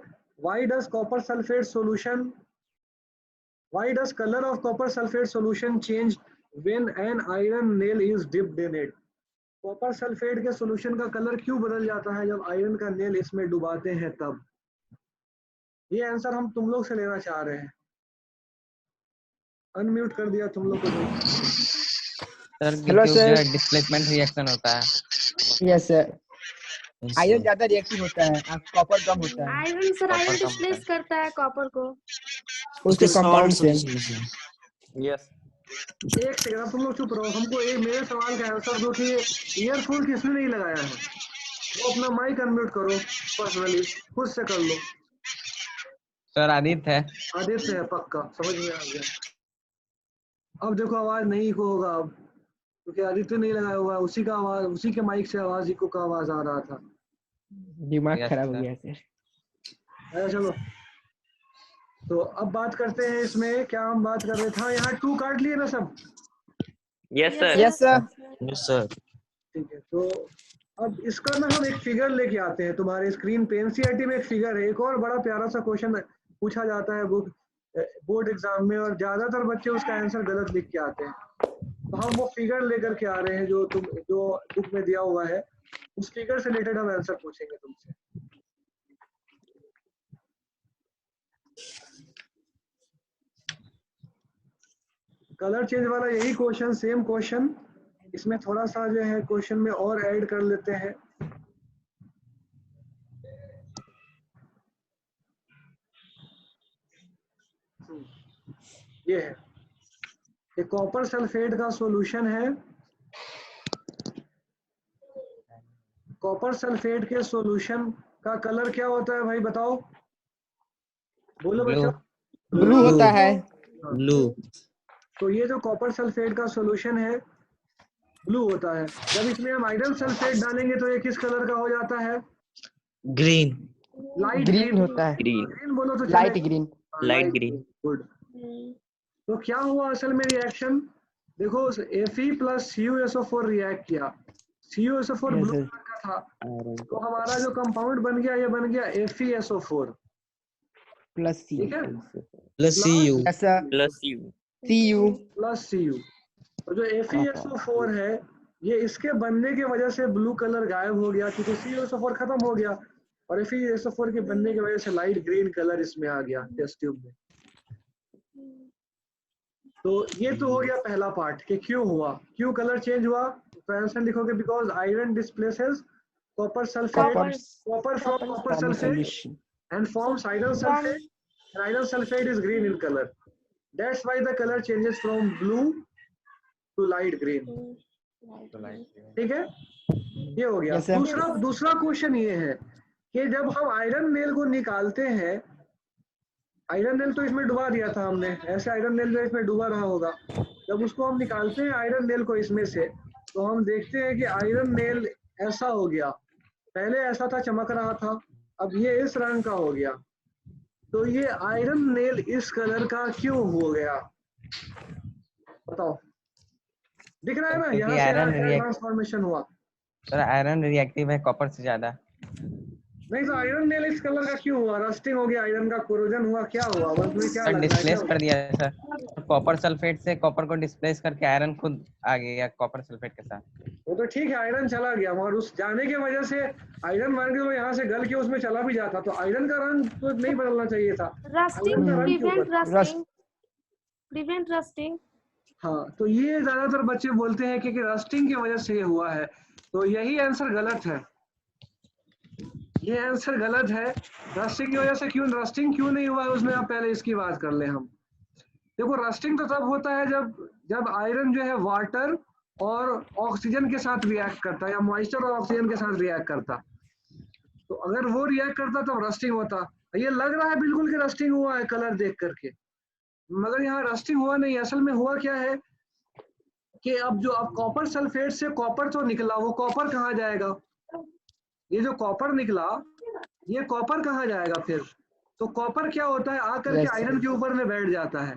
why does copper sulphate solution, why does colour of copper sulphate solution change when an iron nail is dipped in it? Copper sulphate के सॉल्यूशन का कलर क्यों बदल जाता है जब आयरन का नेल इसमें डुबाते हैं तब? ये आंसर हम तुम लोग से लेना चाह रहे हैं। अनम्यूट कर दिया तुम लोग को। सर हेलो जो सर। है डिस्प्लेसमेंट रिएक्शन होता है। यस सर, आयरन ज्यादा रिएक्टिव होता है, कॉपर कम होता है। आयरन सर, आयरन कॉपर कम डिस्प्लेस करता है कॉपर को। उसके कंपाउंड से। यस। एक सेकंड, अब तुम लोग चुप रहो, हमको एक मेरे सवाल का आंसर दो कि ईयरफोन किसने नहीं लगाया है? वो अपना माइक अनम्यूट करो, पर्सनली खुद से कर लो। सर आदित्य है। आदित्य है, पक्का समझ में आ गया। अब देखो आवाज नहीं इको होगा अब, क्योंकि आदित्य नहीं लगाया हुआ है, उसी का आवाज, उसी के माइक से आवाज इको का आवाज आ रहा था। दिमाग Yes, खराब हो sir. गया सर। आया चलो, तो अब बात करते हैं इसमें, क्या हम बात कर रहे थे? हाँ, यहाँ 2 काट लिए ना सब? Yes sir. Yes sir. Yes sir. ठीक है, तो अब इसका ना हम एक फिगर लेके आते हैं तुम्हारे स्क्रीन पे। एनसीईआरटी में एक फिगर है, एक और बड़ा प्यारा सा क्वेश्चन पूछा जाता है बोर्ड एग्जाम में, और ज्यादातर बच्चे उसका आंसर गलत लिख के आते हैं। तो हम वो फिगर लेकर के आ रहे हैं जो बुक में दिया हुआ है, उस फिगर से रिलेटेड हम आंसर पूछेंगे तुमसे। कलर चेंज वाला यही क्वेश्चन, सेम क्वेश्चन, इसमें थोड़ा सा जो है क्वेश्चन में और ऐड कर लेते हैं। ये है, ये कॉपर सल्फेट का सॉल्यूशन है। कॉपर सल्फेट के सॉल्यूशन का कलर क्या होता है भाई, बताओ, बोलो बच्चों। ब्लू होता है। ब्लू। तो ये जो कॉपर सल्फेट का सॉल्यूशन है ब्लू होता है। जब इसमें हम आयरन सल्फेट डालेंगे तो ये किस कलर का हो जाता है? ग्रीन। लाइट ग्रीन होता है। ग्रीन बोलो तो लाइट चलेगा। ग्रीन। Light green. गुड। तो क्या हुआ असल में रिएक्शन? देखो, Fe प्लस CuSO4 रिएक्ट किया। CuSO4 Yes, blue sir. Colour का था, तो हमारा जो कंपाउंड बन गया, ये बन गया FeSO4। Plus C. ठीक है, plus C U. Yes sir. Plus U. C U. Plus Cu। तो जो FeSO4 है, ये इसके बनने की वजह से ब्लू कलर गायब हो गया, क्योंकि CuSO4 खत्म हो गया, और FeSO4 के बनने की वजह से लाइट ग्रीन कलर इसमें आ गया टेस्ट ट्यूब में। तो ये तो हो गया पहला पार्ट कि क्यों हुआ, क्यों कलर चेंज हुआ। तो आंसर लिखोगे because iron displaces copper sulphate, copper from copper sulphate and forms iron sulfate, and iron sulfate is green in color. That's why the color changes from blue to light green. ठीक है, ये हो गया। Yes, sir. दूसरा question ये है कि जब हम आयरन नेल को निकालते हैं, आयरन नेल तो इसमें डुबा दिया था हमने, ऐसे आयरन नेल जो इसमें डुबा रहा होगा, जब उसको हम निकालते हैं आयरन नेल को इसमें से, तो हम देखते हैं कि आयरन नेल ऐसा हो गया, पहले ऐसा था चमक रहा था, अब ये इस रंग का हो गया। तो ये आयरन नेल इस कलर का क्यों हो गया, बताओ। दिख रहा है ना, क्योंकि यहाँ से आयरन क्या रिएक्ट ट्रांसफॉर्मेशन हुआ। सर आयरन रिएक्टिव है कॉपर से ज्यादा। नहीं तो आयरन नेल इस कलर का क्यों हुआ, रस्टिंग हो गया, आयरन का कोरोजन हुआ, क्या हुआ, बस मुझे क्या सर लग रहा है, क्या डिस्प्लेस कर दिया है सर, कॉपर सल्फेट से कॉपर को डिस्प्लेस करके आयरन खुद आ गया कॉपर सल्फेट के साथ। वो तो ठीक है, आयरन चला गया, मगर उस जाने की वजह से आयरन मान के यहाँ से गल के उसमें चला भी जाता तो आयरन का रंग तो नहीं बदलना चाहिए था, रस्टिंग, आयरन का रंग क्यों प्रिवेंट बदला। Rusting, prevent rusting. हाँ, तो ये ज्यादातर बच्चे बोलते हैं कि रस्टिंग की वजह से ये हुआ है, तो यही आंसर गलत है, ये आंसर गलत है। रस्टिंग की वजह से क्यों, रस्टिंग क्यों नहीं हुआ है उसमें आप पहले इसकी बात कर ले हम। देखो रस्टिंग तो तब होता है जब आयरन जो है वाटर और ऑक्सीजन के साथ रिएक्ट करता है, या मॉइस्चर और ऑक्सीजन के साथ रिएक्ट करता, तो अगर वो रिएक्ट करता तो रस्टिंग होता। ये लग रहा है बिल्कुल कि रस्टिंग हुआ है कलर देख करके, मगर यहाँ रस्टिंग हुआ नहीं। असल में हुआ क्या है कि अब कॉपर सल्फेट से कॉपर तो निकला, वो कॉपर कहाँ जाएगा, ये जो कॉपर निकला ये कॉपर कहाँ जाएगा फिर, तो कॉपर क्या होता है आकर के आयरन के ऊपर में बैठ जाता है,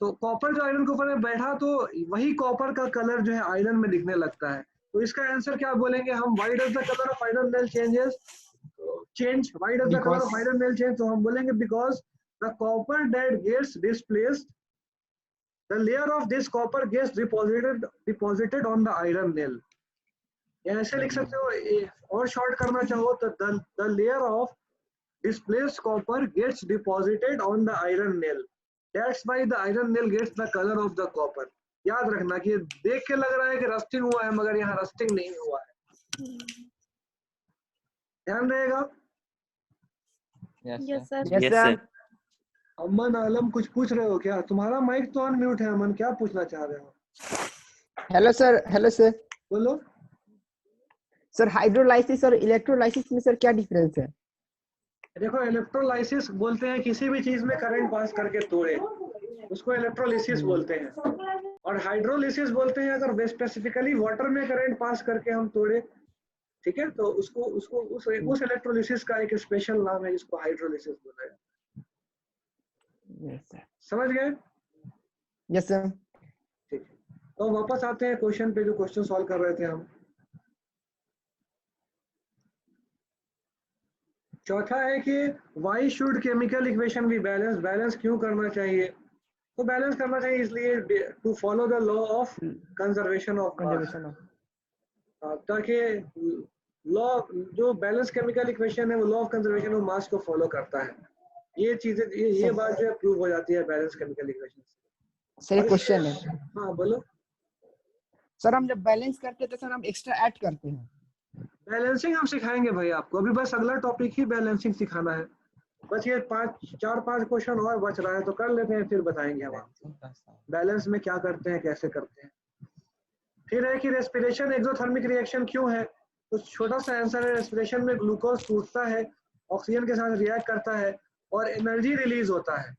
तो कॉपर जो आयरन के ऊपर में बैठा तो वही कॉपर का कलर जो है आयरन में दिखने लगता है। तो इसका आंसर क्या बोलेंगे हम, why does the colour of iron nail change, why does the colour of iron nail change, तो हम बोलेंगे because the copper that gets displaced, the layer of this copper gets deposited on the iron nail। ऐसे लिख सकते हो, और short करना चाहो तो the layer of displaced copper gets deposited on the iron nail, that's why the iron nail gets the color of the copper। याद रखना कि देख के लग रहा है कि रस्टिंग हुआ है मगर यहाँ रस्टिंग नहीं हुआ है, ध्यान रहेगा। Yes sir. Yes, sir. अमन आलम कुछ पूछ रहे हो क्या, तुम्हारा माइक तो अनम्यूट है अमन, क्या पूछना चाह रहे हो, हेलो सर। बोलो। सर हाइड्रोलाइसिस और इलेक्ट्रोलाइसिस में सर क्या डिफरेंस है? देखो इलेक्ट्रोलाइसिस बोलते हैं किसी भी चीज में करंट पास करके तोड़े, उसको इलेक्ट्रोलिसिस बोलते हैं, और हाइड्रोलिसिस बोलते हैं अगर स्पेसिफिकली वाटर में करंट पास करके हम तोड़े, ठीक है, तो उसको उसको उस इलेक्ट्रोलिसिस का एक स्पेशल नाम है जिसको हाइड्रोलिसिस बोला है। Yes sir. समझ गए? Yes sir. ठीक है, तो वापस आते हैं क्वेश्चन पे, जो क्वेश्चन सॉल्व कर रहे थे हम। चौथा है कि why should chemical equation be balance, balance क्यों करना चाहिए, तो बैलेंस करना चाहिए इसलिए to follow the law of conservation of mass, ताकि लॉ जो बैलेंस केमिकल इक्वेशन है वो law of conservation of mass को फॉलो करता है। ये चीजें ये बात जो है प्रूव हो जाती है बैलेंस केमिकल इक्वेशन से। सर एक क्वेश्चन है। हाँ बोलो। सर हम जब बैलेंस करते हैं तो सर हम एक्स्ट्रा ऐड करते हैं। बैलेंसिंग हम सिखाएंगे भाई आपको, अभी बस अगला टॉपिक ही बैलेंसिंग सिखाना है, बस ये 4-5 क्वेश्चन और बच रहा है तो कर लेते हैं, फिर बताएंगे हम आपको बैलेंस में क्या करते हैं, कैसे करते हैं। फिर है कि रेस्पिरेशन एक्सोथर्मिक रिएक्शन क्यों है, तो छोटा सा आंसर है, रेस्पिरेशन में ग्लूकोज टूटता है, ऑक्सीजन के साथ रिएक्ट करता है और एनर्जी रिलीज होता है।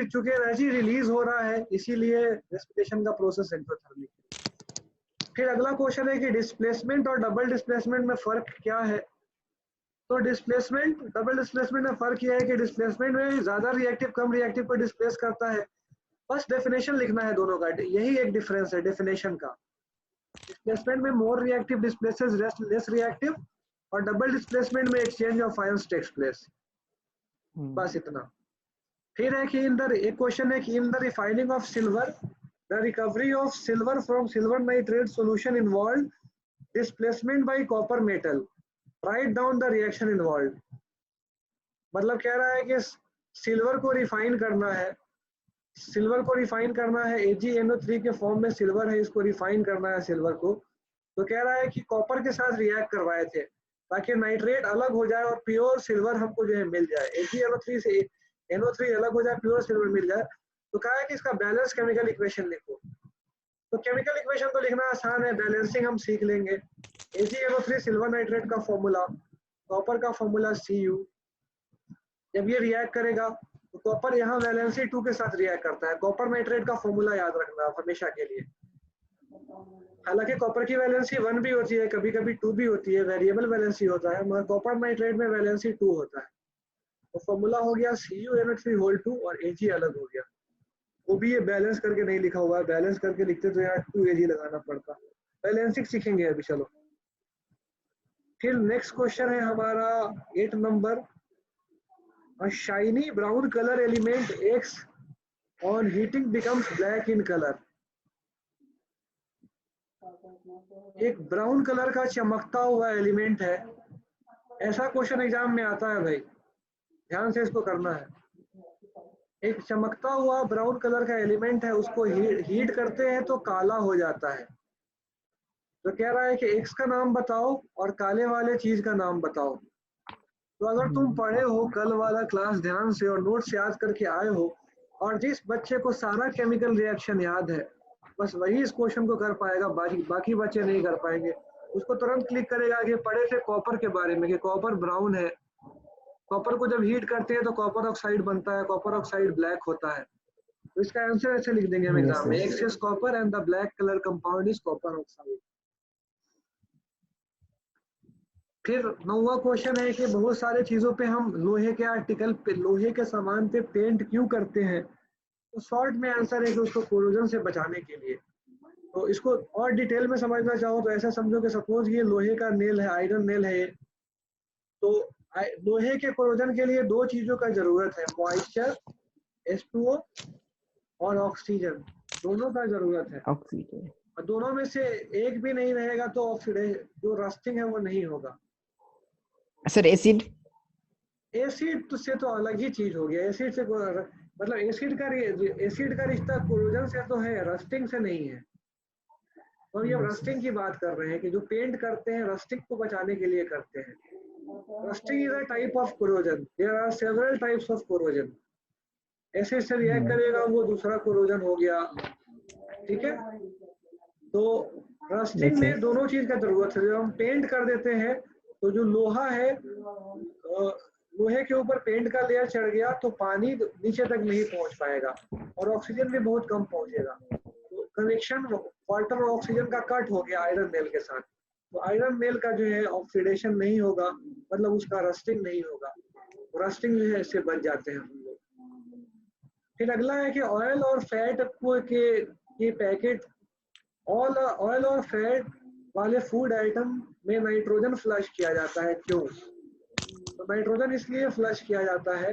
चूंकि एनर्जी रिलीज हो रहा है इसीलिए रेस्पिरेशन का प्रोसेस एक्सोथर्मिक है। फिर अगला क्वेश्चन है कि डिस्प्लेसमेंट और डबल डिस्प्लेसमेंट में फर्क क्या है, तो डिस्प्लेसमेंट डबल डिस्प्लेसमेंट में फर्क यह है कि डिस्प्लेसमेंट में ज्यादा रिएक्टिव कम रिएक्टिव को डिस्प्लेस करता है, बस डेफिनेशन लिखना है दोनों का, यही एक डिफरेंस है डेफिनेशन का। डिस्प्लेसमेंट में more reactive displaces less reactive, और डबल डिस्प्लेसमेंट में exchange of ions takes place, बस इतना। फिर है कि एक क्वेश्चन है कि in the refining of silver the recovery of silver from silver nitrate solution involved displacement by copper metal, write down the reaction involved। मतलब कह रहा है कि सिल्वर को रिफाइन करना है, AgNO3 के फॉर्म में सिल्वर है, इसको रिफाइन करना है सिल्वर को, तो कह रहा है कि कॉपर के साथ रिएक्ट करवाए थे ताकि नाइट्रेट अलग हो जाए और प्योर सिल्वर हमको जो है मिल जाए, AgNO3 से NO3 अलग हो जाए, प्योर सिल्वर मिल जाए। तो कहा है कि इसका बैलेंस केमिकल इक्वेशन लिखो, तो केमिकल इक्वेशन तो लिखना आसान है, बैलेंसिंग हम सीख लेंगे। AgNO3 सिल्वर नाइट्रेट का फॉर्मूला, कॉपर का फॉर्मूला Cu, जब ये रिएक्ट करेगा तो कॉपर यहाँ वैलेंसी 2 के साथ रिएक्ट करता है, कॉपर नाइट्रेट का फॉर्मूला याद रखना हमेशा के लिए, हालांकि कॉपर की वैलेंसी 1 भी होती है, कभी कभी 2 भी होती है, वेरिएबल वैलेंसी होता है, मगर कॉपर नाइट्रेट में वैलेंसी 2 होता है। तो फॉर्मूला हो गया CuNO3 और Ag अलग हो गया। वो भी ये बैलेंस करके नहीं लिखा हुआ है, बैलेंस करके लिखते तो यहाँ 2Ag लगाना पड़ता। बैलेंसिंग सीखेंगे अभी। चलो फिर नेक्स्ट क्वेश्चन है हमारा 8 number. A shiny brown color element X on heating becomes black in color। एक ब्राउन कलर का चमकता हुआ एलिमेंट है, ऐसा क्वेश्चन एग्जाम में आता है भाई, ध्यान से इसको करना है। एक चमकता हुआ ब्राउन कलर का एलिमेंट है, उसको हीट करते हैं तो काला हो जाता है। तो कह रहा है कि एक्स का नाम बताओ और काले वाले चीज का नाम बताओ। तो अगर तुम पढ़े हो कल वाला क्लास ध्यान से और नोट्स याद करके आए हो, और जिस बच्चे को सारा केमिकल रिएक्शन याद है बस वही इस क्वेश्चन को कर पाएगा, बाकी बच्चे नहीं कर पाएंगे। उसको तुरंत क्लिक करेगा कि पढ़े थे कॉपर के बारे में कि कॉपर ब्राउन है, कॉपर को जब हीट करते हैं तो कॉपर ऑक्साइड बनता है, कॉपर ऑक्साइड ब्लैक होता है। तो इसका आंसर ऐसे लिख देंगे हम एग्जाम में, x is copper and the black colour compound is copper oxide. फिर 9वां क्वेश्चन है कि बहुत सारे चीजों पे हम लोहे के आर्टिकल पे, लोहे के सामान पे पेंट क्यों करते हैं। तो शॉर्ट में आंसर है कि उसको कोरोजन से बचाने के लिए। तो इसको और डिटेल में समझना चाहो तो ऐसा समझो कि सपोज ये लोहे का नेल है, आयरन नेल है, तो लोहे के कोरोजन के लिए 2 चीजों का जरूरत है, मॉइस्चर H2O और ऑक्सीजन, दोनों का जरूरत है। ऑक्सीजन और दोनों में से एक भी नहीं रहेगा तो ऑक्सीडेशन जो रस्टिंग है वो नहीं होगा। सर एसिड एसिड से तो अलग ही चीज हो गया। एसिड से मतलब एसिड का रिश्ता कोरोजन से तो है, रस्टिंग से नहीं है। तो ये रस्टिंग की बात कर रहे हैं कि जो पेंट करते हैं रस्टिंग को बचाने के लिए करते हैं। Rusting is a type of corrosion, there are several types of corrosion. Acid से रिएक्ट करेगा वो दूसरा कोरोजन हो गया, ठीक है। तो रस्टिंग में दोनों चीज का जरूरत है। जब हम पेंट कर देते हैं तो जो लोहा है, लोहे के ऊपर पेंट का लेयर चढ़ गया तो पानी नीचे तक नहीं पहुंच पाएगा और ऑक्सीजन भी बहुत कम पहुंचेगा। तो कनेक्शन वाटर और ऑक्सीजन का कट हो गया आयरन नेल के साथ। तो आयरन नेल का जो है ऑक्सीडेशन नहीं होगा, मतलब उसका रस्टिंग नहीं होगा, रस्टिंग जो है इससे बच जाते हैं हम लोग। फिर अगला है कि ऑयल और फैट के पैकेट, ऑयल और फैट वाले फूड आइटम में नाइट्रोजन फ्लश किया जाता है, क्यों। तो नाइट्रोजन इसलिए फ्लश किया जाता है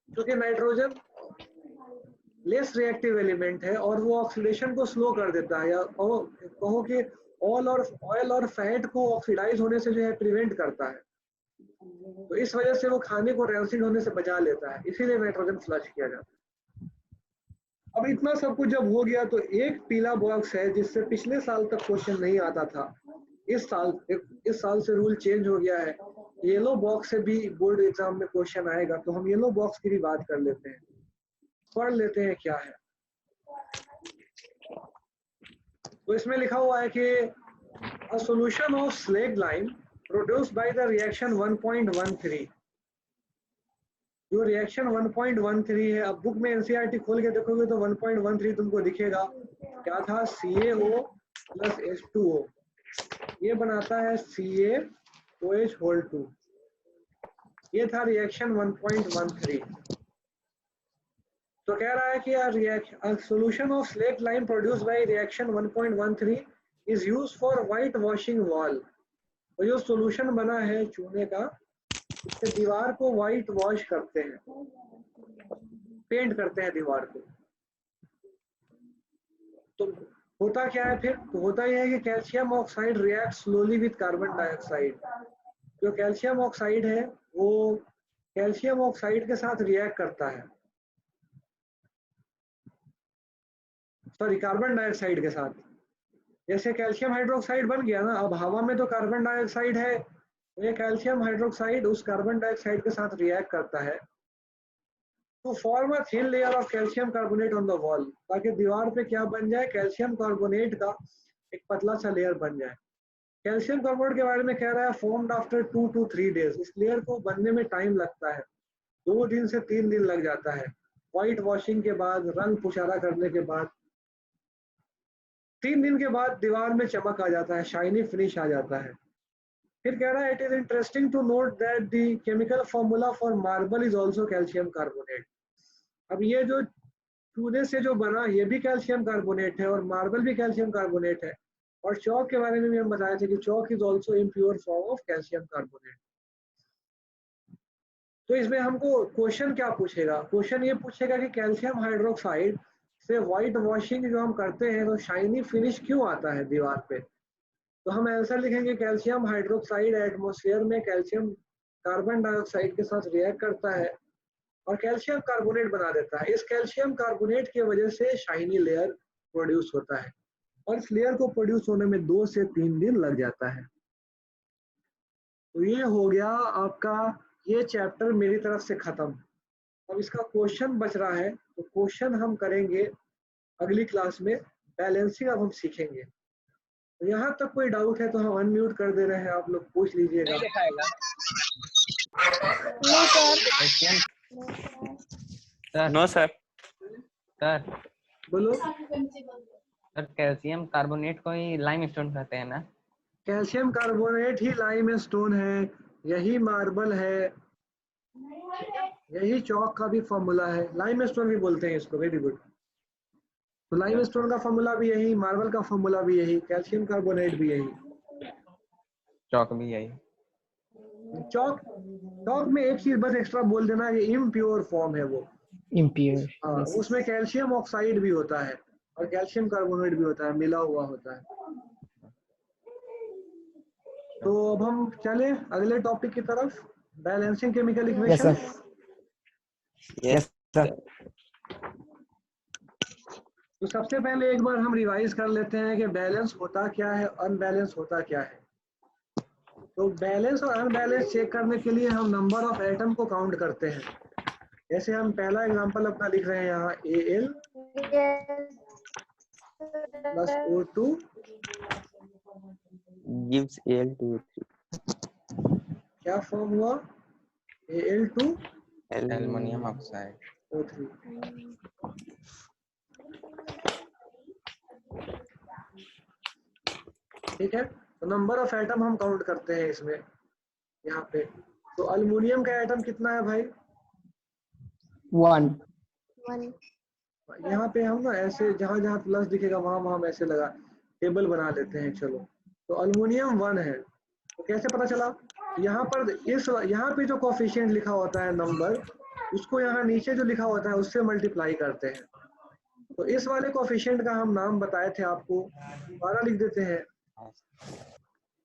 क्योंकि नाइट्रोजन लेस रिएक्टिव एलिमेंट है और वो ऑक्सीडेशन को स्लो कर देता है, या कहो कि ऑयल और फैट को ऑक्सीडाइज होने से जो है प्रिवेंट करता है। तो इस वजह से वो खाने को रैंसिड होने से बचा लेता है, इसीलिए नाइट्रोजन फ्लश किया जाता है। अब इतना सब कुछ जब हो गया तो एक पीला बॉक्स है जिससे पिछले साल तक क्वेश्चन नहीं आता था, इस साल से रूल चेंज हो गया है। येलो बॉक्स से भी बोर्ड एग्जाम में क्वेश्चन आएगा, तो हम येलो बॉक्स की भी बात कर लेते हैं, पढ़ लेते हैं क्या है। तो इसमें लिखा हुआ है कि a solution of slag lime produced by the reaction 1.13, जो रिएक्शन 1.13 है, अब बुक में एनसीईआरटी खोल के देखोगे तो 1.13 तुमको दिखेगा। क्या था, CaO प्लस H2O, ये बनाता है CaOH2, ये था रिएक्शन 1.13। तो कह रहा है कि a solution of slaked lime produced by reaction 1.13 is used for white washing wall। तो जो सॉल्यूशन बना है चूने का, इससे दीवार को व्हाइट वॉश करते हैं, पेंट करते हैं दीवार को। तो होता क्या है फिर, तो होता यह है कि calcium oxide react slowly with carbon dioxide. जो कैल्शियम ऑक्साइड है वो कैल्शियम ऑक्साइड के साथ रिएक्ट करता है, सॉरी कार्बन डाइऑक्साइड के साथ। जैसे कैल्शियम हाइड्रोक्साइड बन गया ना, अब हवा में तो कार्बन डाइऑक्साइड है, ये कैल्शियम हाइड्रोक्साइड उस कार्बन डाइऑक्साइड के साथ रिएक्ट करता है to form a thin layer of calcium carbonate on the wall, ताकि दीवार पे क्या बन जाए, कैल्शियम कार्बोनेट का एक पतला सा लेयर बन जाए। कैल्शियम कार्बोनेट के बारे में कह रहा है फॉर्म्ड आफ्टर 2 to 3 days। इस लेयर को बनने में टाइम लगता है, 2 दिन से 3 दिन लग जाता है, व्हाइट वॉशिंग के बाद, रंग पुशारा करने के बाद। 3 दिन के बाद दीवार में चमक आ जाता है, शाइनी फिनिश आ जाता है। फिर कह रहा है it is interesting to note that the chemical formula for marble is also calcium carbonate. अब ये जो चूने से जो बना ये भी कैल्शियम कार्बोनेट है और मार्बल भी कैल्शियम कार्बोनेट है। और चौक के बारे में भी हम बताए थे कि chalk is also impure form of calcium carbonate. तो इसमें हमको क्वेश्चन क्या पूछेगा, क्वेश्चन ये पूछेगा कि कैल्शियम हाइड्रोक्साइड से व्हाइट वॉशिंग जो हम करते हैं तो शाइनी फिनिश क्यों आता है दीवार पे। तो हम आंसर लिखेंगे कैल्शियम हाइड्रोक्साइड एटमॉस्फेयर में कैल्शियम कार्बन डाइऑक्साइड के साथ रिएक्ट करता है और कैल्शियम कार्बोनेट बना देता है। इस कैल्शियम कार्बोनेट की वजह से शाइनी लेयर प्रोड्यूस होता है और इस लेयर को प्रोड्यूस होने में 2 से 3 दिन लग जाता है। तो ये हो गया आपका ये चैप्टर मेरी तरफ से खत्म। अब इसका क्वेश्चन बच रहा है तो क्वेश्चन हम करेंगे अगली क्लास में। बैलेंसिंग अब हम सीखेंगे। तो यहाँ तक कोई डाउट है तो हम अनम्यूट कर दे रहे हैं, आप लोग पूछ लीजिएगा। नहीं दिखाएगा। No, sir. Calcium no sir. Sir बोलो। सर कैल्शियम कार्बोनेट को ही लाइम स्टोन कहते हैं ना? कैल्शियम कार्बोनेट ही लाइम स्टोन है, यही मार्बल है, यही चौक का भी फॉर्मूला है। लाइम स्टोन भी बोलते हैं इसको। Very good. तो लाइम स्टोन का फॉर्मूला भी यही, मार्बल का फॉर्मूला भी यही, कैल्शियम कार्बोनेट भी यही, चौक भी यही। चौक चौक में एक चीज बस एक्स्ट्रा बोल देना, ये इम्प्योर फॉर्म है वो। इम्प्योर। हाँ, उसमें कैल्शियम ऑक्साइड भी होता है और कैल्शियम कार्बोनेट भी होता है, मिला हुआ होता है। तो अब हम चले अगले टॉपिक की तरफ, balancing chemical yes equation. Sir. Yes sir. तो सबसे पहले एक बार हम रिवाइज कर लेते हैं कि बैलेंस होता क्या है, अनबैलेंस होता क्या है। तो बैलेंस और अनबैलेंस चेक करने के लिए हम नंबर ऑफ एटम को काउंट करते हैं। जैसे हम पहला एग्जांपल अपना लिख रहे हैं यहाँ Al plus O2 gives Al2O3 क्या फॉर्म हुआ, Al2 एल्युमिनियम ऑक्साइड। O3। ठीक है, तो नंबर ऑफ एटम हम काउंट करते हैं इसमें यहाँ पे। तो अल्युमिनियम का एटम कितना है भाई? 1। यहाँ पे हम ना ऐसे जहाँ जहाँ प्लस दिखेगा वहां वहां हम ऐसे लगा टेबल बना लेते हैं। चलो, तो अल्युमिनियम 1 है। तो कैसे पता चला? यहाँ पर यहाँ पे जो कोफिशिएंट लिखा होता है नंबर, उसको यहाँ नीचे जो लिखा होता है उससे मल्टीप्लाई करते हैं। तो इस वाले कोफिशिएंट का हम नाम बताए थे आपको, दोबारा लिख देते हैं।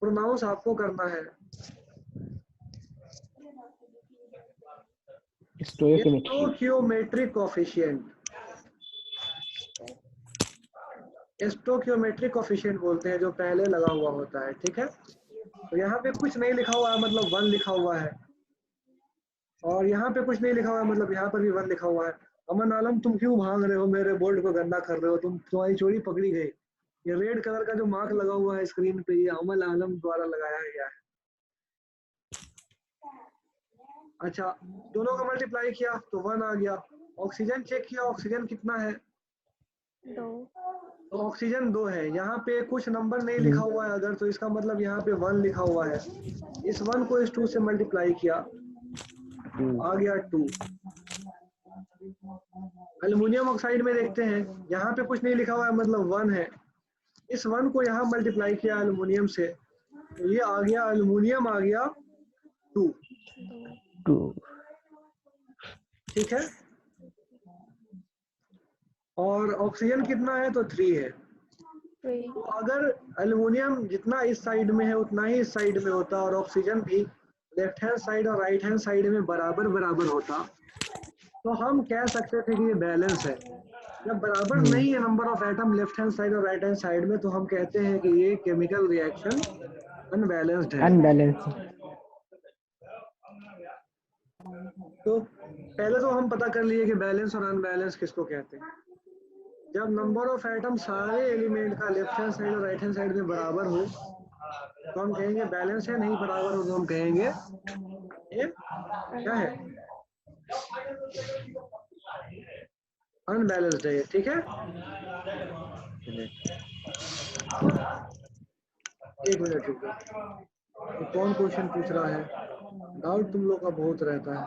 प्रोनाउंस आपको करना है। स्टोइकियोमेट्रिक कोफिशिएंट, स्टोइकियोमेट्रिक कोफिशिएंट बोलते हैं, जो पहले लगा हुआ होता है। ठीक है, तो यहाँ पे कुछ नहीं लिखा हुआ है मतलब 1 लिखा हुआ है, और यहाँ पे कुछ नहीं लिखा हुआ है मतलब यहाँ पर भी 1 लिखा हुआ है। अमन आलम, तुम क्यों भाग रहे हो, मेरे बोर्ड को गंदा कर रहे हो, तुम्हारी चोरी पकड़ी गई। ये रेड कलर का जो मार्क लगा हुआ है स्क्रीन पे, ये अमन आलम द्वारा लगाया गया है। अच्छा, दोनों का मल्टीप्लाई किया तो 1 आ गया। ऑक्सीजन चेक किया, ऑक्सीजन कितना है? 2। तो ऑक्सीजन 2 है। यहाँ पे कुछ नंबर नहीं लिखा हुआ है अगर, तो इसका मतलब यहाँ पे 1 लिखा हुआ है। इस 1 को इस 2 से मल्टीप्लाई किया, आ गया 2। एल्युमिनियम ऑक्साइड में देखते हैं, यहाँ पे कुछ नहीं लिखा हुआ है मतलब 1 है। इस 1 को यहाँ मल्टीप्लाई किया एल्युमिनियम से, तो ये आ गया, एल्युमिनियम आ गया 2। ठीक है, और ऑक्सीजन कितना है? तो 3 है। तो अगर एल्युमिनियम जितना इस साइड में है उतना ही इस साइड में होता, और ऑक्सीजन भी लेफ्ट हैंड साइड और राइट हैंड साइड में बराबर बराबर होता, तो हम कह सकते थे कि ये बैलेंस है। जब बराबर नहीं है number of atom left hand side और राइट हैंड साइड में, तो हम कहते हैं कि ये केमिकल रिएक्शन अनबैलेंस्ड है। अनबैलेंस्ड। तो पहले तो हम पता कर लिए कि बैलेंस और अनबैलेंस किसको कहते हैं। जब नंबर ऑफ एटम सारे एलिमेंट का लेफ्ट हैंड साइड और राइट हैंड साइड में बराबर हो तो हम कहेंगे बैलेंस है, नहीं बराबर हो तो हम कहेंगे ये क्या है, अनबैलेंस्ड है। ठीक है, एक मिनट रुको, तो कौन क्वेश्चन पूछ रहा है? डाउट तुम लोग का बहुत रहता है।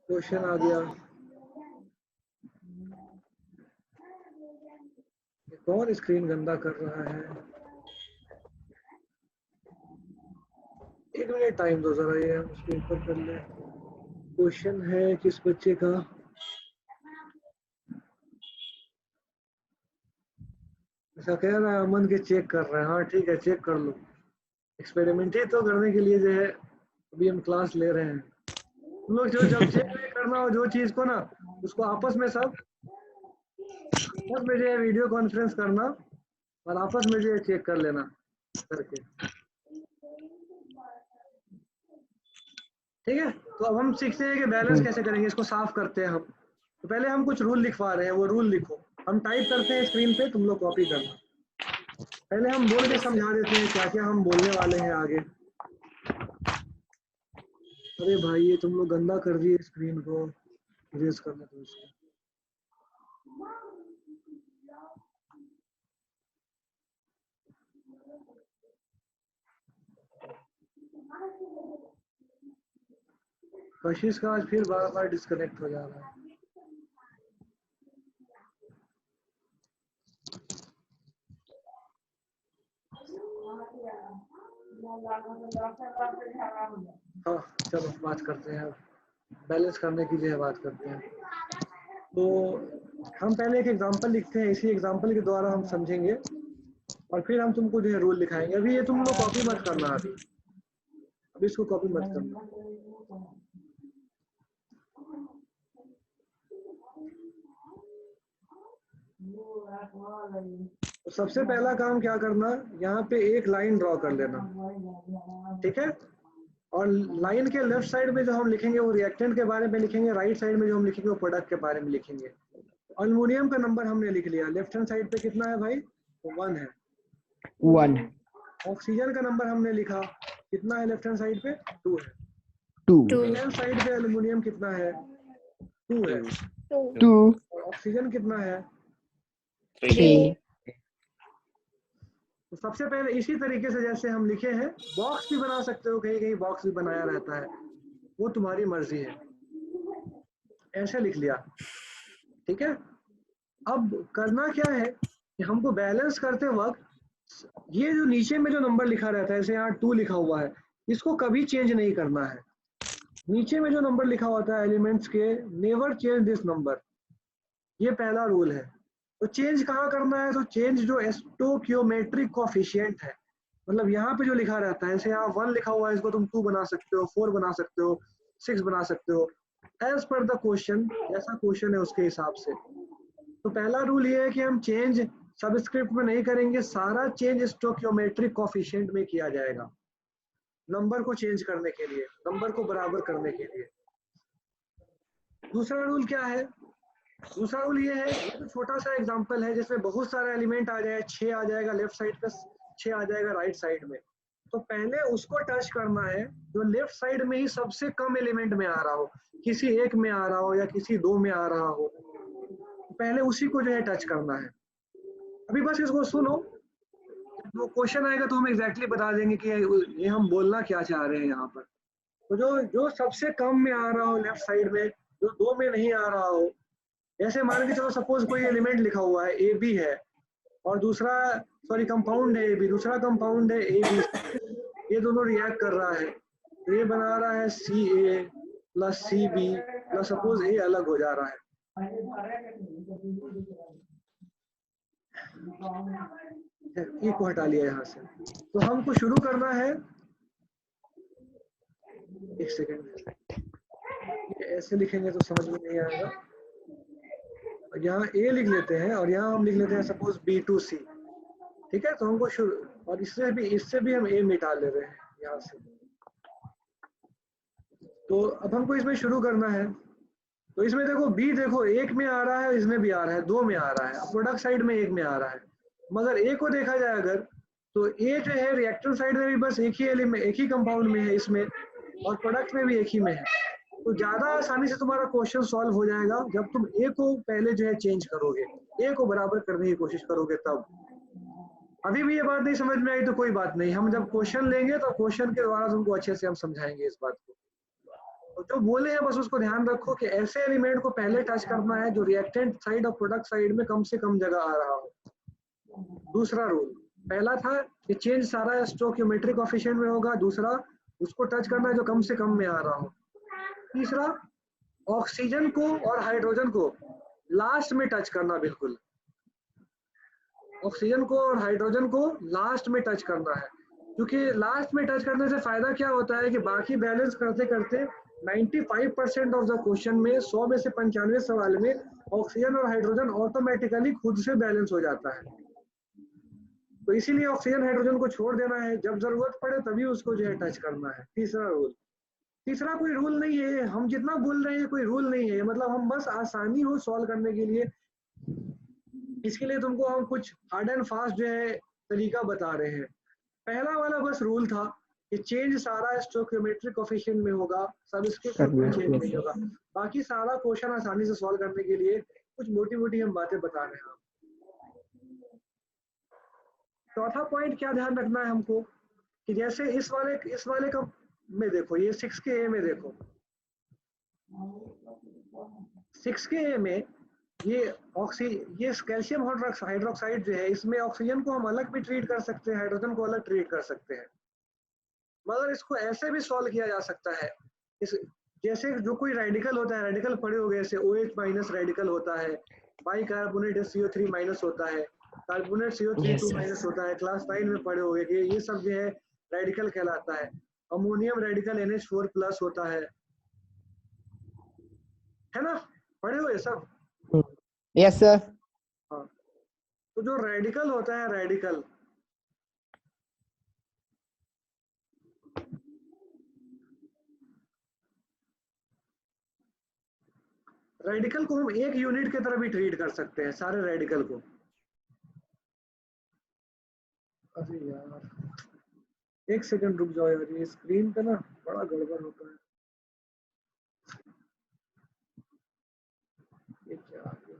क्वेश्चन आ गया, कौन स्क्रीन गंदा कर रहा है? एक मिनट टाइम दो जरा, ये हम स्क्रीन पर कर ले। क्वेश्चन है किस बच्चे का? ऐसा कह रहा है अमन के चेक कर रहे हैं। हाँ ठीक है, चेक कर लो। एक्सपेरिमेंट ही तो करने के लिए जो है अभी हम क्लास ले रहे हैं। तुम लोग जो जब चेक नहीं करना हो जो चीज को ना, उसको आपस में सब आपस में जो है वीडियो कॉन्फ्रेंस करना और आपस में जो है चेक कर लेना करके, ठीक है। तो अब हम सीखते हैं कि बैलेंस कैसे करेंगे, इसको साफ करते हैं हम। तो पहले हम कुछ रूल लिखवा रहे हैं, वो रूल लिखो। हम टाइप करते हैं स्क्रीन पे, तुम लोग कॉपी करना। पहले हम बोल के समझा देते हैं क्या क्या हम बोलने वाले हैं आगे। अरे भाई ये तुम लोग गंदा कर दिए स्क्रीन को, इरेज करना तो इसको। कशिश का आज फिर बार बार डिस्कनेक्ट हो जा रहा है। हाँ चलो बात करते हैं, बैलेंस करने की जो है बात करते हैं। तो हम पहले एक एग्जांपल लिखते हैं, इसी एग्जांपल के द्वारा हम समझेंगे और फिर हम तुमको जो है रूल लिखाएंगे। अभी ये तुम लोग कॉपी मत करना, अभी इसको कॉपी मत करना। तो सबसे पहला काम क्या करना, यहाँ पे एक लाइन ड्रॉ कर लेना, ठीक है। और लाइन के लेफ्ट साइड में जो हम लिखेंगे वो रिएक्टेंट के बारे में लिखेंगे, राइट साइड में जो हम लिखेंगे वो प्रोडक्ट के बारे में लिखेंगे। एल्युमिनियम का नंबर हमने लिख लिया, लेफ्ट हैंड साइड पे कितना है भाई? 1 है। 1 ऑक्सीजन का नंबर हमने लिखा, कितना है लेफ्ट हैंड साइड पे? 2 है। 2 राइट हैंड साइड पे एल्युमिनियम कितना है? 2 है। 2 और ऑक्सीजन कितना है? 3 तो सबसे पहले इसी तरीके से जैसे हम लिखे हैं, बॉक्स भी बना सकते हो, कहीं कहीं बॉक्स भी बनाया रहता है, वो तुम्हारी मर्जी है। ऐसे लिख लिया, ठीक है। अब करना क्या है कि हमको बैलेंस करते वक्त ये जो नीचे में जो नंबर लिखा रहता है, जैसे यहाँ 2 लिखा हुआ है, इसको कभी चेंज नहीं करना है। नीचे में जो नंबर लिखा होता है एलिमेंट्स के, नेवर चेंज दिस नंबर, ये पहला रूल है। तो चेंज कहाँ करना है? तो चेंज जो स्टोकियोमेट्रिक कोफिशिएंट है, मतलब यहाँ पे जो लिखा रहता है, जैसे यहाँ 1 लिखा हुआ है, इसको तुम 2 बना सकते हो, 4 बना सकते हो, 6 बना सकते हो, एज पर द क्वेश्चन, जैसा क्वेश्चन है उसके हिसाब से। तो पहला रूल ये है कि हम चेंज सबस्क्रिप्ट में नहीं करेंगे, सारा चेंज स्टोकियोमेट्रिक कोफिशिएंट में किया जाएगा, नंबर को चेंज करने के लिए, नंबर को बराबर करने के लिए। दूसरा रूल क्या है? दूसरा रूल ये है, ये तो छोटा सा एग्जांपल है जिसमें बहुत सारा एलिमेंट आ जाए, 6 आ जाएगा लेफ्ट साइड पे, 6 आ जाएगा राइट साइड में। तो पहले उसको टच करना है जो लेफ्ट साइड में ही सबसे कम एलिमेंट में आ रहा हो, किसी एक में आ रहा हो या किसी 2 में आ रहा हो, पहले उसी को जो है टच करना है। अभी बस इसको सुनो, वो क्वेश्चन आएगा तो हम एग्जैक्टली बता देंगे कि ये हम बोलना क्या चाह रहे हैं यहाँ पर। तो जो सबसे कम में आ रहा हो लेफ्ट साइड में, जो 2 में नहीं आ रहा हो, ऐसे मान के चलो सपोज कोई एलिमेंट लिखा हुआ है ए बी है, और दूसरा सॉरी कंपाउंड है ए बी, दूसरा कंपाउंड है ए बी, ये दोनों रिएक्ट कर रहा है, तो ये बना रहा है C A plus C B plus, suppose A अलग हो जा रहा है। ई को हटा लिया यहाँ से। तो हमको शुरू करना है, एक सेकेंड, ऐसे लिखेंगे तो समझ में नहीं आएगा। यहाँ ए लिख लेते हैं और यहाँ हम लिख लेते हैं सपोज B2C, ठीक है। तो हमको शुरू, और इससे भी हम ए मिटा ले रहे हैं यहाँ से। तो अब हमको इसमें शुरू करना है। तो इसमें देखो बी, देखो 1 में आ रहा है, इसमें भी आ रहा है, 2 में आ रहा है, प्रोडक्ट साइड में 1 में आ रहा है। मगर ए को देखा जाए अगर, तो ये जो है रिएक्टेंट साइड में भी बस एक ही एलिमेंट, एक ही कंपाउंड में है इसमें, और प्रोडक्ट में भी एक ही में है। तो ज्यादा आसानी से तुम्हारा क्वेश्चन सॉल्व हो जाएगा जब तुम ए को पहले जो है चेंज करोगे, ए को बराबर करने की कोशिश करोगे तब। अभी भी ये बात नहीं समझ में आई तो कोई बात नहीं, हम जब क्वेश्चन लेंगे तो क्वेश्चन के द्वारा तुमको अच्छे से हम समझाएंगे इस बात को। तो जो बोले हैं बस उसको ध्यान रखो कि ऐसे एलिमेंट को पहले टच करना है जो रिएक्टेंट साइड और प्रोडक्ट साइड में कम से कम जगह आ रहा हो। दूसरा रूल, पहला था कि चेंज सारा स्टोइकियोमेट्रिक कोएफिशिएंट में होगा, दूसरा उसको टच करना है जो कम से कम में आ रहा हो, तीसरा ऑक्सीजन को और हाइड्रोजन को लास्ट में टच करना, बिल्कुल ऑक्सीजन को और हाइड्रोजन को लास्ट में टच करना है, क्योंकि लास्ट में टच करने से फायदा क्या होता है कि बाकी बैलेंस करते करते 95% ऑफ द क्वेश्चन में 100 में से 95 सवाल में ऑक्सीजन और हाइड्रोजन ऑटोमेटिकली खुद से बैलेंस हो जाता है। तो इसीलिए ऑक्सीजन हाइड्रोजन को छोड़ देना है, जब जरूरत पड़े तभी उसको जो है टच करना है। तीसरा रूल, तीसरा कोई रूल नहीं है, हम जितना बोल रहे हैं कोई रूल नहीं है, मतलब हम बस आसानी हो सॉल्व करने के लिए, इसके लिए तुमको हम कुछ हार्ड एंड फास्ट जो है तरीका बता रहे हैं। पहला वाला बस रूल था कि चेंज सारा स्टोइकियोमेट्रिक कोएफिशिएंट में होगा, सब इसके कोई चेंज नहीं होगा। बाकी सारा क्वेश्चन आसानी से सॉल्व करने के लिए कुछ मोटी मोटी हम बातें बता रहे हैं। चौथा पॉइंट क्या ध्यान रखना है हमको कि जैसे इस वाले का में देखो, ये 6 के ए में देखो, 6 के ए में ये कैल्शियम हाइड्रोक्साइड जो है, इसमें ऑक्सीजन को हम अलग भी ट्रीट कर सकते हैं, हाइड्रोजन को अलग ट्रीट कर सकते हैं, मगर इसको ऐसे भी सॉल्व किया जा सकता है। जैसे जो कोई रेडिकल होता है, रेडिकल पढ़े हो गए, जैसे OH माइनस रेडिकल होता है, बाई कार्बोनेट CO3 माइनस होता है, कार्बोनेट CO3 2 माइनस होता है, क्लास 9 में पढ़े हो गए कि ये सब जो है रेडिकल कहलाता है। अमोनियम रेडिकल NH4 प्लस होता है ना, पढ़े हो ये सब? Yes sir. हाँ, तो जो रेडिकल होता है, रेडिकल को हम एक यूनिट की तरह भी ट्रीट कर सकते हैं, सारे रेडिकल को। अरे यार एक सेकंड रुक जाओ यार, ये स्क्रीन पे ना बड़ा गड़बड़ होता है। ये क्या आ गया?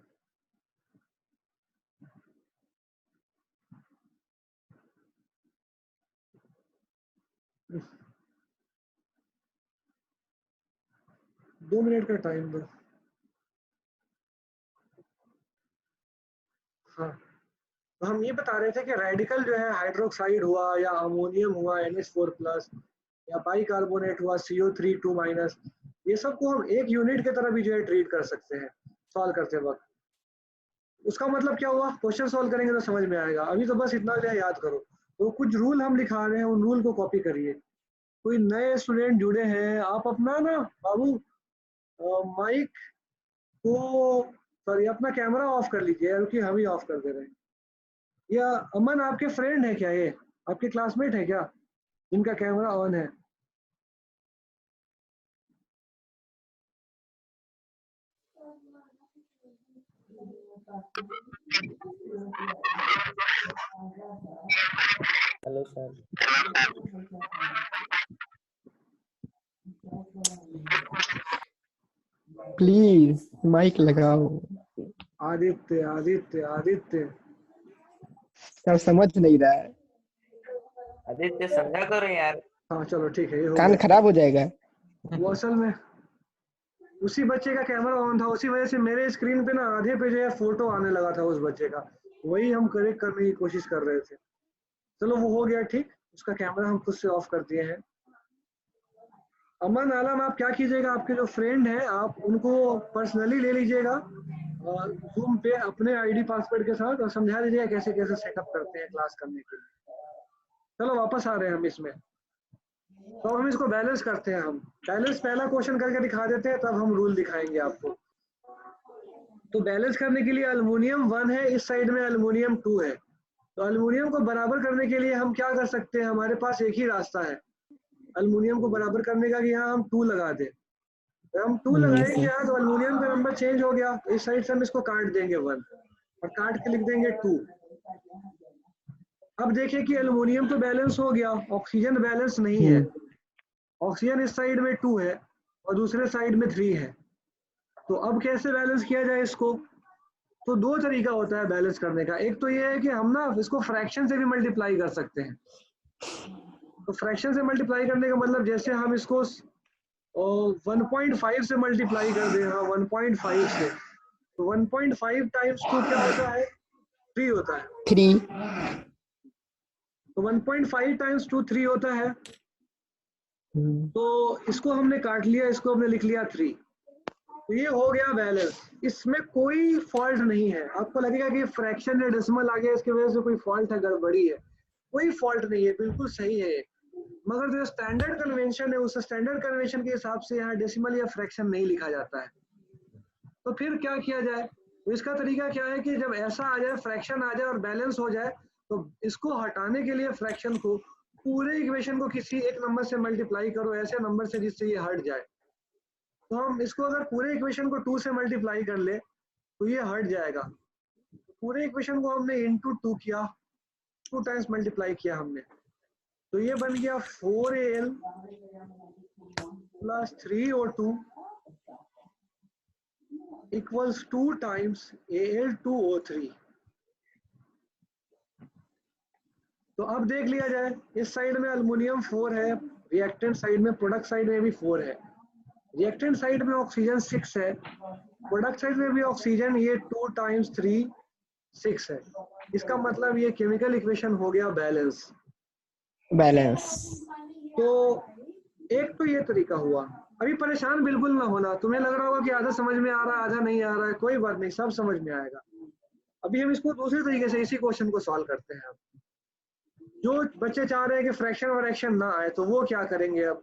दो मिनट का टाइम दो। हाँ, तो हम ये बता रहे थे कि रेडिकल जो है हाइड्रोक्साइड हुआ या अमोनियम हुआ NH4 प्लस या बाई कार्बोनेट हुआ CO3 2 माइनस, ये सब को हम एक यूनिट की तरह भी जो है ट्रीट कर सकते हैं सॉल्व करते वक्त। उसका मतलब क्या हुआ, क्वेश्चन सॉल्व करेंगे तो समझ में आएगा। अभी तो बस इतना जो है याद करो। तो कुछ रूल हम लिखा रहे हैं, उन रूल को कॉपी करिए। कोई नए स्टूडेंट जुड़े हैं, आप अपना ना बाबू माइक को सॉरी अपना कैमरा ऑफ कर लीजिए, क्योंकि हम ही ऑफ कर दे रहे हैं। या अमन आपके फ्रेंड है क्या, ये आपके क्लासमेट है क्या जिनका कैमरा ऑन है? Hello sir. प्लीज माइक लगाओ। आदित्य आदित्य आदित्य सर समझ नहीं रहा है। आदित्य समझा करो यार। हाँ चलो ठीक है, ये हो कान गया। खराब हो जाएगा। वो असल में उसी बच्चे का कैमरा ऑन था, उसी वजह से मेरे स्क्रीन पे ना आधे पे जो है फोटो आने लगा था उस बच्चे का, वही हम करेक्ट करने की कोशिश कर रहे थे। चलो वो हो गया ठीक, उसका कैमरा हम खुद से ऑफ कर दिए हैं। अमन आलम आप क्या कीजिएगा, आपके जो फ्रेंड है आप उनको पर्सनली ले लीजिएगा जूम पे अपने आईडी पासवर्ड के साथ, और समझा दीजिएगा कैसे कैसे सेटअप करते हैं क्लास करने के लिए। चलो वापस आ रहे हैं हम इसमें। तो हम इसको बैलेंस करते हैं। हम बैलेंस पहला क्वेश्चन करके दिखा देते हैं, तब हम रूल दिखाएंगे आपको। तो बैलेंस करने के लिए अल्युमिनियम 1 है, इस साइड में अल्युमिनियम 2 है। तो अल्युमिनियम को बराबर करने के लिए हम क्या कर सकते हैं, हमारे पास एक ही रास्ता है अल्युमिनियम को बराबर करने का, कि यहाँ हम 2 लगा दें। तो हम 2 लगाएंगे यहाँ, तो अल्युमिनियम का नंबर चेंज हो गया, तो इस साइड से हम इसको काट देंगे 1 और काट के लिख देंगे 2। अब देखिए कि एल्युमिनियम तो बैलेंस हो गया, ऑक्सीजन बैलेंस नहीं है। ऑक्सीजन इस साइड में 2 है और दूसरे साइड में 3 है। तो अब कैसे बैलेंस किया जाए इसको? तो 2 तरीका होता है बैलेंस करने का। एक तो ये है कि हम ना इसको फ्रैक्शन से भी मल्टीप्लाई कर सकते हैं। तो फ्रैक्शन से मल्टीप्लाई करने का मतलब जैसे हम इसको 1.5 से मल्टीप्लाई कर दें, हाँ 1.5 से, तो 1.5 टाइम्स 2 क्या होता है? 3 होता है। 3। तो 1.5 टाइम्स 2 3 होता है। तो इसको हमने काट लिया, इसको हमने लिख लिया 3। तो ये हो गया बैलेंस, इसमें कोई फॉल्ट नहीं है। आपको लगेगा कि फ्रैक्शन या डेसिमल आ गया इसकी वजह से कोई फॉल्ट है, गड़बड़ी है, कोई फॉल्ट नहीं है, बिल्कुल सही है। मगर जो स्टैंडर्ड कन्वेंशन है उस स्टैंडर्ड कन्वेंशन के हिसाब से यहाँ डेसिमल या फ्रैक्शन नहीं लिखा जाता है। तो फिर क्या किया जाए? तो इसका तरीका क्या है कि जब ऐसा आ जाए, फ्रैक्शन आ जाए और बैलेंस हो जाए, तो इसको हटाने के लिए फ्रैक्शन को, पूरे इक्वेशन को किसी एक नंबर से मल्टीप्लाई करो, ऐसे नंबर से जिससे ये हट जाए। तो हम इसको अगर पूरे इक्वेशन को 2 से मल्टीप्लाई कर ले तो ये हट जाएगा। पूरे इक्वेशन को हमने इंटू 2 किया, 2 टाइम्स मल्टीप्लाई किया हमने, तो ये बन गया 4al plus 3o2 equals 2 times Al2O3। तो अब देख लिया जाए, इस साइड में एल्युमिनियम 4 है, रिएक्टेंट साइड में, प्रोडक्ट साइड में भी 4 है। रिएक्टेंट साइड में ऑक्सीजन 6 है, प्रोडक्ट साइड में भी ऑक्सीजन, ये 2 टाइम्स 3 6 है। इसका मतलब ये केमिकल इक्वेशन हो गया बैलेंस। तो एक तो ये तरीका हुआ। अभी परेशान बिल्कुल ना होना, तुम्हें लग रहा होगा कि आधा समझ में आ रहा है आधा नहीं आ रहा है, कोई बात नहीं, सब समझ में आएगा। अभी हम इसको दूसरे तरीके से इसी क्वेश्चन को सॉल्व करते हैं। जो बच्चे चाह रहे हैं कि फ्रैक्शन वरैक्शन ना आए तो वो क्या करेंगे? अब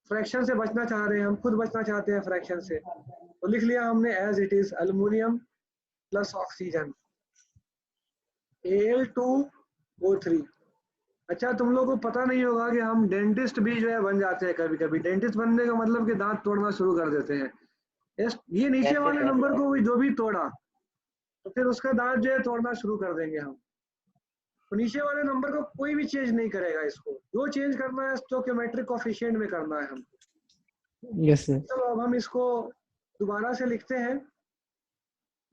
फ्रैक्शन से बचना चाह रहे हैं, हम खुद बचना चाहते हैं फ्रैक्शन से, तो लिख लिया हमने as it is, aluminium plus oxygen Al2O3। अच्छा, तुम लोगों को पता नहीं होगा कि हम डेंटिस्ट भी जो है बन जाते हैं कभी कभी। डेंटिस्ट बनने का मतलब कि दांत तोड़ना शुरू कर देते हैं। ये नीचे वाले नंबर को भी जो भी तोड़ा तो फिर उसका दांत जो है तोड़ना शुरू कर देंगे हम। तो नीचे वाले नंबर को कोई भी चेंज नहीं करेगा, इसको जो चेंज करना है स्टोइकोमेट्रिक कोएफिशिएंट में करना है हमको। Yes sir. चलो अब हम इसको दोबारा से लिखते हैं।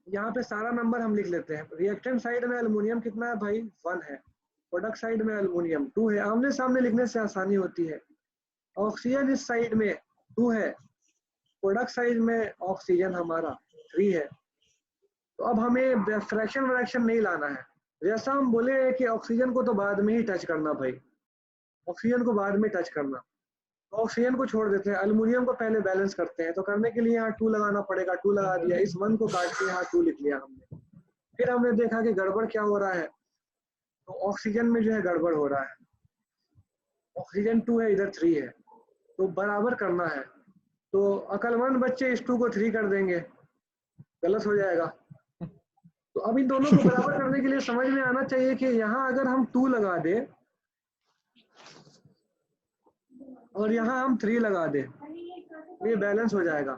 यहाँ पे सारा नंबर हम लिख लेते हैं। रिएक्टेंट साइड में एल्युमिनियम कितना है भाई? 1 है। प्रोडक्ट साइड में एल्युमिनियम 2 है। आमने सामने लिखने से आसानी होती है। ऑक्सीजन इस साइड में 2 है, प्रोडक्ट साइड में ऑक्सीजन हमारा 3 है। तो अब हमें फ्रैक्शन व्रैक्शन नहीं लाना है। जैसा हम बोले कि ऑक्सीजन को तो बाद में ही टच करना भाई, ऑक्सीजन को बाद में टच करना, तो ऑक्सीजन को छोड़ देते हैं, एल्युमिनियम को पहले बैलेंस करते हैं। तो करने के लिए यहाँ 2 लगाना पड़ेगा, 2 लगा दिया, इस 1 को काट के यहाँ 2 लिख लिया हमने। फिर हमने देखा कि गड़बड़ क्या हो रहा है, तो ऑक्सीजन में जो है गड़बड़ हो रहा है। ऑक्सीजन 2 है, इधर 3 है, तो बराबर करना है। तो अक्लमंद बच्चे इस 2 को 3 कर देंगे, गलत हो जाएगा। तो अब इन दोनों को बराबर करने के लिए समझ में आना चाहिए कि यहाँ अगर हम 2 लगा दे और यहाँ हम 3 लगा दे, ये बैलेंस हो जाएगा।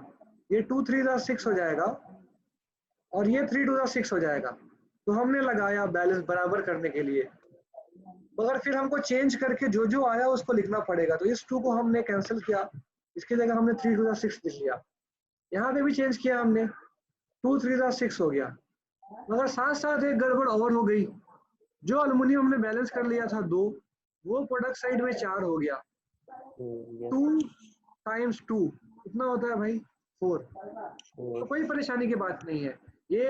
ये 2 3 6 हो जाएगा और ये 3 2 6 हो जाएगा। तो हमने लगाया बैलेंस बराबर करने के लिए, मगर फिर हमको चेंज करके जो जो आया उसको लिखना पड़ेगा। तो इस 2 को हमने कैंसिल किया, इसकी जगह हमने 3 2 6 लिख लिया। यहाँ पे भी चेंज किया हमने, 2 3 6 हो गया। मगर साथ साथ एक गड़बड़ और हो गई। जो एल्युमिनियम हमने बैलेंस कर लिया था 2, वो प्रोडक्ट साइड में 4 हो गया। 2 टाइम्स 2 कितना होता है भाई? 4। तो कोई परेशानी की बात नहीं है। ये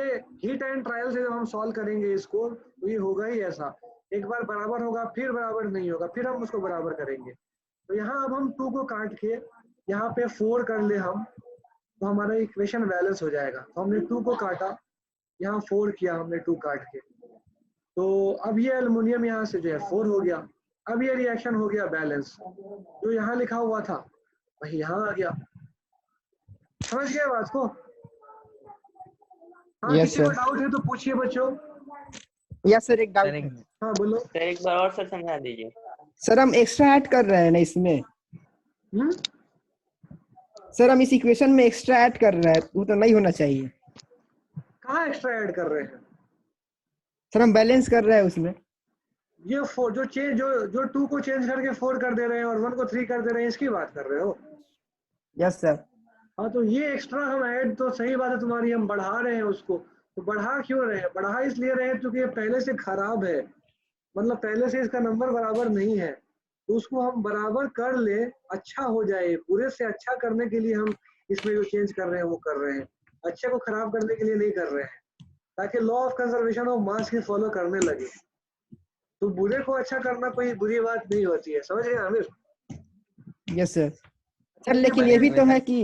हीट एंड ट्रायल से जब हम सॉल्व करेंगे इसको तो ये होगा ही ऐसा, एक बार बराबर होगा फिर बराबर नहीं होगा, फिर हम उसको बराबर करेंगे। तो यहाँ अब हम 2 को काट के यहाँ पे 4 कर ले हम, तो हमारा इक्वेशन बैलेंस हो जाएगा। तो हमने 2 को काटा, यहाँ 4 किया हमने 2 काट के, तो अब ये एल्युमिनियम यहाँ से जो है 4 हो गया। अब ये रिएक्शन हो गया बैलेंस। जो यहाँ लिखा हुआ था वही यहाँ आ गया। समझ गए बात को? हाँ, Yes, किसी को sir. डाउट है तो पूछिए बच्चों। यस सर, एक डाउट सर है। एक हाँ बोलो। सर एक बार और सर समझा दीजिए। सर हम एक्स्ट्रा ऐड कर रहे हैं ना इसमें? सर हम इस इक्वेशन में एक्स्ट्रा ऐड कर रहे हैं, वो तो नहीं होना चाहिए। कहाँ एक्स्ट्रा ऐड कर रहे हैं? सर हम बैलेंस कर रहे हैं उसमें। ये फोर जो चेंज जो 2 को चेंज करके 4 कर दे रहे हैं और 1 को 3 कर दे रहे हैं, इसकी बात कर रहे हो? Yes sir. हाँ, तो ये एक्स्ट्रा हम ऐड, तो सही बात है तुम्हारी, हम बढ़ा रहे हैं उसको। तो बढ़ा क्यों रहे हैं? बढ़ा इसलिए रहे हैं क्योंकि ये पहले से खराब है, मतलब पहले से इसका नंबर बराबर नहीं है, तो उसको हम बराबर कर ले, अच्छा हो जाए। पूरे से अच्छा करने के लिए हम इसमें जो चेंज कर रहे हैं वो कर रहे हैं, अच्छे को खराब करने के लिए नहीं कर रहे हैं, ताकि लॉ ऑफ कंजर्वेशन ऑफ मास की फॉलो करने लगे। तो बुरे को अच्छा करना कोई बुरी बात नहीं होती है, समझ गए आमिर? Yes sir. सर लेकिन ये भी तो है कि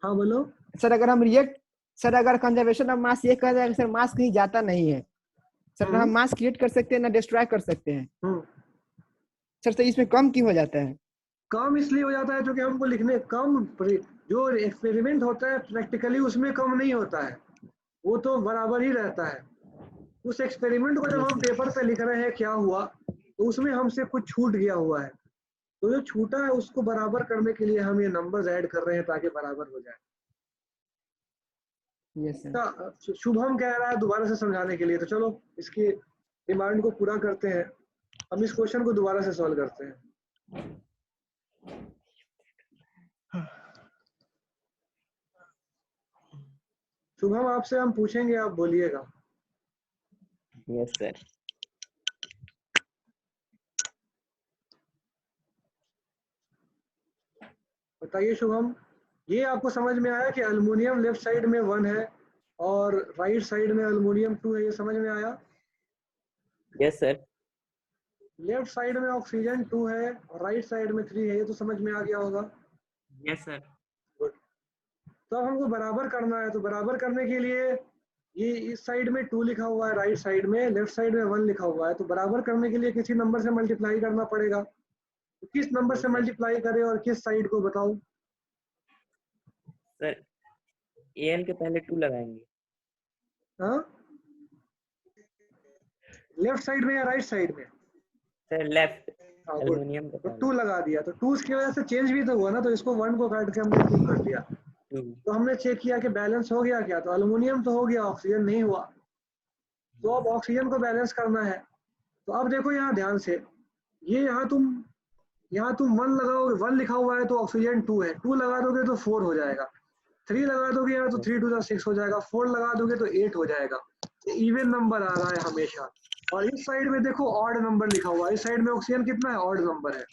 हाँ बोलो। सर अगर हम रिएक्ट, सर अगर कंजर्वेशन ऑफ मास ये कह रहे हैं सर मास कहीं जाता नहीं है सर, ना हम मास क्रिएट कर सकते हैं ना डिस्ट्रॉय कर सकते हैं सर, तो इसमें कम क्यों हो जाता है? कम इसलिए हो जाता है क्योंकि हमको लिखने कम, जो एक्सपेरिमेंट होता है प्रैक्टिकली उसमें कम नहीं होता है, वो तो बराबर ही रहता है। उस एक्सपेरिमेंट को जब हम पेपर पे लिख रहे हैं क्या हुआ, तो उसमें हमसे कुछ छूट गया हुआ है, तो जो छूटा है उसको बराबर करने के लिए हम ये नंबर्स ऐड कर रहे हैं ताकि बराबर हो जाए। Yes sir. शुभम कह रहा है दोबारा से समझाने के लिए, तो चलो इसकी डिमांड को पूरा करते हैं, हम इस क्वेश्चन को दोबारा से सॉल्व करते हैं। शुभम आपसे हम पूछेंगे, आप बोलिएगा। Yes sir. बताइए शुभम, ये आपको समझ में आया कि अल्युमिनियम लेफ्ट साइड में 1 है और राइट साइड में अल्युमिनियम 2 है, ये समझ में आया? Yes sir. लेफ्ट साइड में ऑक्सीजन 2 है और राइट साइड में 3 है, ये तो समझ में आ गया होगा। Yes sir. गुड। तो अब हमको बराबर करना है, तो बराबर करने के लिए ये इस साइड में 2 लिखा हुआ है, राइट साइड में, लेफ्ट साइड में 1 लिखा हुआ है, तो बराबर करने के लिए किसी नंबर से मल्टीप्लाई करना पड़ेगा। तो किस नंबर से मल्टीप्लाई करें और किस साइड को बताओ? सर एल के पहले 2 लगाएंगे। हाँ, लेफ्ट साइड में या राइट साइड में? सर लेफ्ट, हाँ गुड। एल्युमिनियम के तो पहले 2 लगा दिया, तो 2 की वजह से चेंज भी तो हुआ ना, तो इसको 1 को काट के हमने 2 कर दिया। 2। तो हमने चेक किया कि बैलेंस हो गया क्या, तो अल्युमिनियम तो हो गया, ऑक्सीजन नहीं हुआ। तो अब ऑक्सीजन को बैलेंस करना है, तो अब देखो यहाँ ध्यान से, ये यहाँ तुम 1 लगाओगे, 1 लिखा हुआ है तो ऑक्सीजन 2 है, 2 लगा दोगे तो 4 हो जाएगा, 3 लगा दोगे यहाँ तो 3 2 6 हो जाएगा, 4 लगा दोगे तो 8 हो जाएगा। इवन नंबर आ रहा है हमेशा। और इस साइड में देखो ऑड नंबर लिखा हुआ है, इस साइड में ऑक्सीजन कितना है, ऑड नंबर है।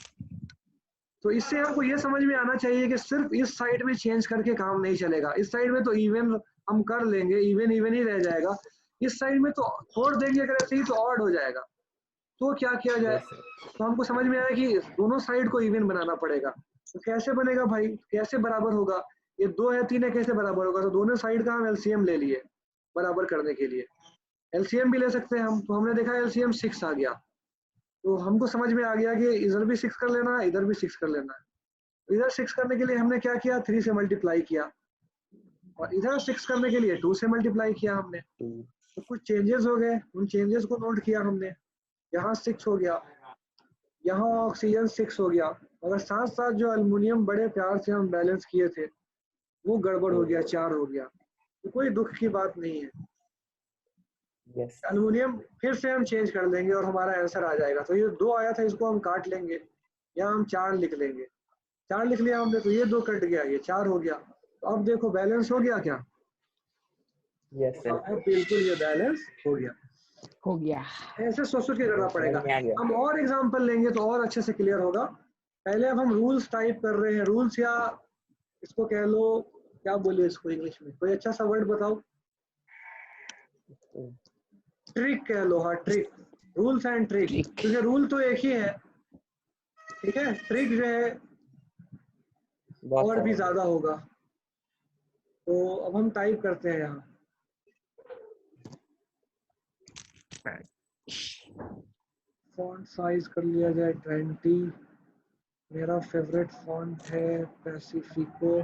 तो इससे हमको ये समझ में आना चाहिए कि सिर्फ इस साइड में चेंज करके काम नहीं चलेगा, इस साइड में तो इवन हम कर लेंगे, इवन इवन ही रह जाएगा, इस साइड में तो छोड़ देंगे अगर ऐसे ही तो ऑड हो जाएगा। तो क्या किया जाए? तो हमको समझ में आया कि दोनों साइड को इवन बनाना पड़ेगा। तो कैसे बनेगा भाई, कैसे बराबर होगा? ये 2 है 3 है, कैसे बराबर होगा? तो दोनों साइड का हम एलसीएम ले लिए बराबर करने के लिए, एलसीएम भी ले सकते हैं हम। तो हमने देखा एलसीएम 6 आ गया, तो हमको समझ में आ गया कि इधर भी 6 कर लेना है, इधर भी 6 कर लेना है। तो इधर 6 करने के लिए हमने क्या किया, 3 से मल्टीप्लाई किया, और इधर 6 करने के लिए 2 से मल्टीप्लाई किया हमने। तो कुछ चेंजेस हो गए, उन चेंजेस को नोट किया हमने। यहाँ 6 हो गया, यहाँ ऑक्सीजन 6 हो गया, मगर साथ साथ जो अल्युमिनियम बड़े प्यार से हम बैलेंस किए थे वो गड़बड़ हो गया, 4 हो गया। तो कोई दुख की बात नहीं है, अल्युमिनियम फिर से हम चेंज कर लेंगे और हमारा आंसर आ जाएगा। तो ये 2 आया था, इसको हम काट लेंगे, यहाँ हम 4 लिख लेंगे, 4 लिख लिया हमने, तो ये 2 कट गया, ये 4 हो गया। तो अब देखो बैलेंस हो गया क्या? Yes sir. अब बिल्कुल ये बैलेंस हो गया। हो गया। ऐसे सोच सोच के करना पड़ेगा। हम और एग्जांपल लेंगे तो और अच्छे से क्लियर होगा। पहले अब हम रूल्स टाइप कर रहे हैं, रूल्स या इसको कह लो, क्या बोले इसको इंग्लिश में, कोई अच्छा सा वर्ड बताओ। ट्रिक कह लो, हाँ ट्रिक, रूल्स एंड ट्रिक, क्योंकि रूल तो एक ही है, ठीक है, ट्रिक जो है और भी ज्यादा होगा। तो अब हम टाइप करते हैं यहाँ, फॉन्ट साइज कर लिया जाए 20, मेरा फेवरेट फॉन्ट है पैसिफिको,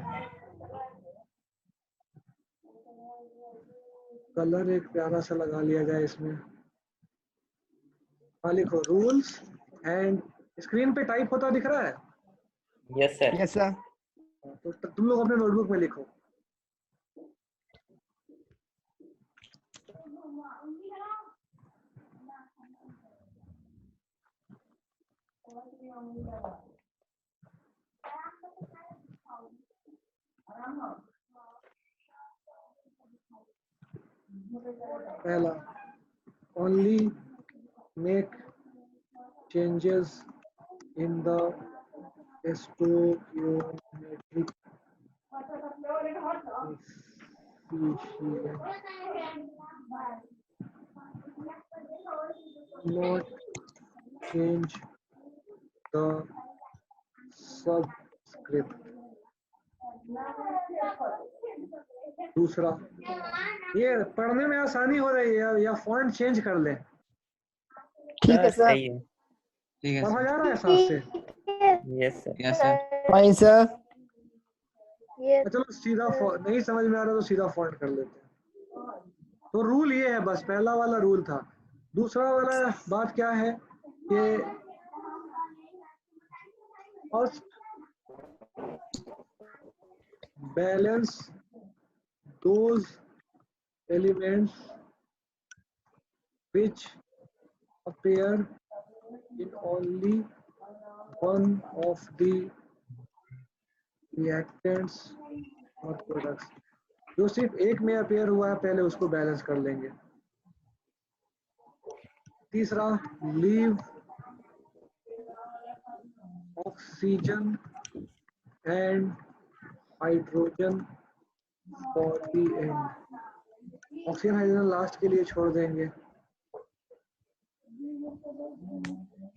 कलर एक प्यारा सा लगा लिया जाए इसमें। हाँ लिखो रूल्स एंड, स्क्रीन पे टाइप होता दिख रहा है? Yes sir. Yes sir. तो तुम लोग अपने नोटबुक में लिखो, पहला, only make changes in the stoichiometric coefficient, not change the subscript. दूसरा, ये पढ़ने में आसानी हो रही है या फॉन्ट चेंज कर लें? ठीक है सर। सही है। ठीक है पढ़ा सर। जा रहा है साफ से? Yes sir. Yes sir. Fine sir. चलो सीधा नहीं समझ में आ रहा तो सीधा फॉन्ट कर लेते हैं। तो रूल ये है, बस पहला वाला रूल था। दूसरा वाला बात क्या है कि first balance those elements which appear in only one of the reactants or products. जो सिर्फ एक में अपेयर हुआ है पहले उसको बैलेंस कर लेंगे। तीसरा, leave oxygen and hydrogen for the end. Oxygen hydrogen last के लिए छोड़ देंगे।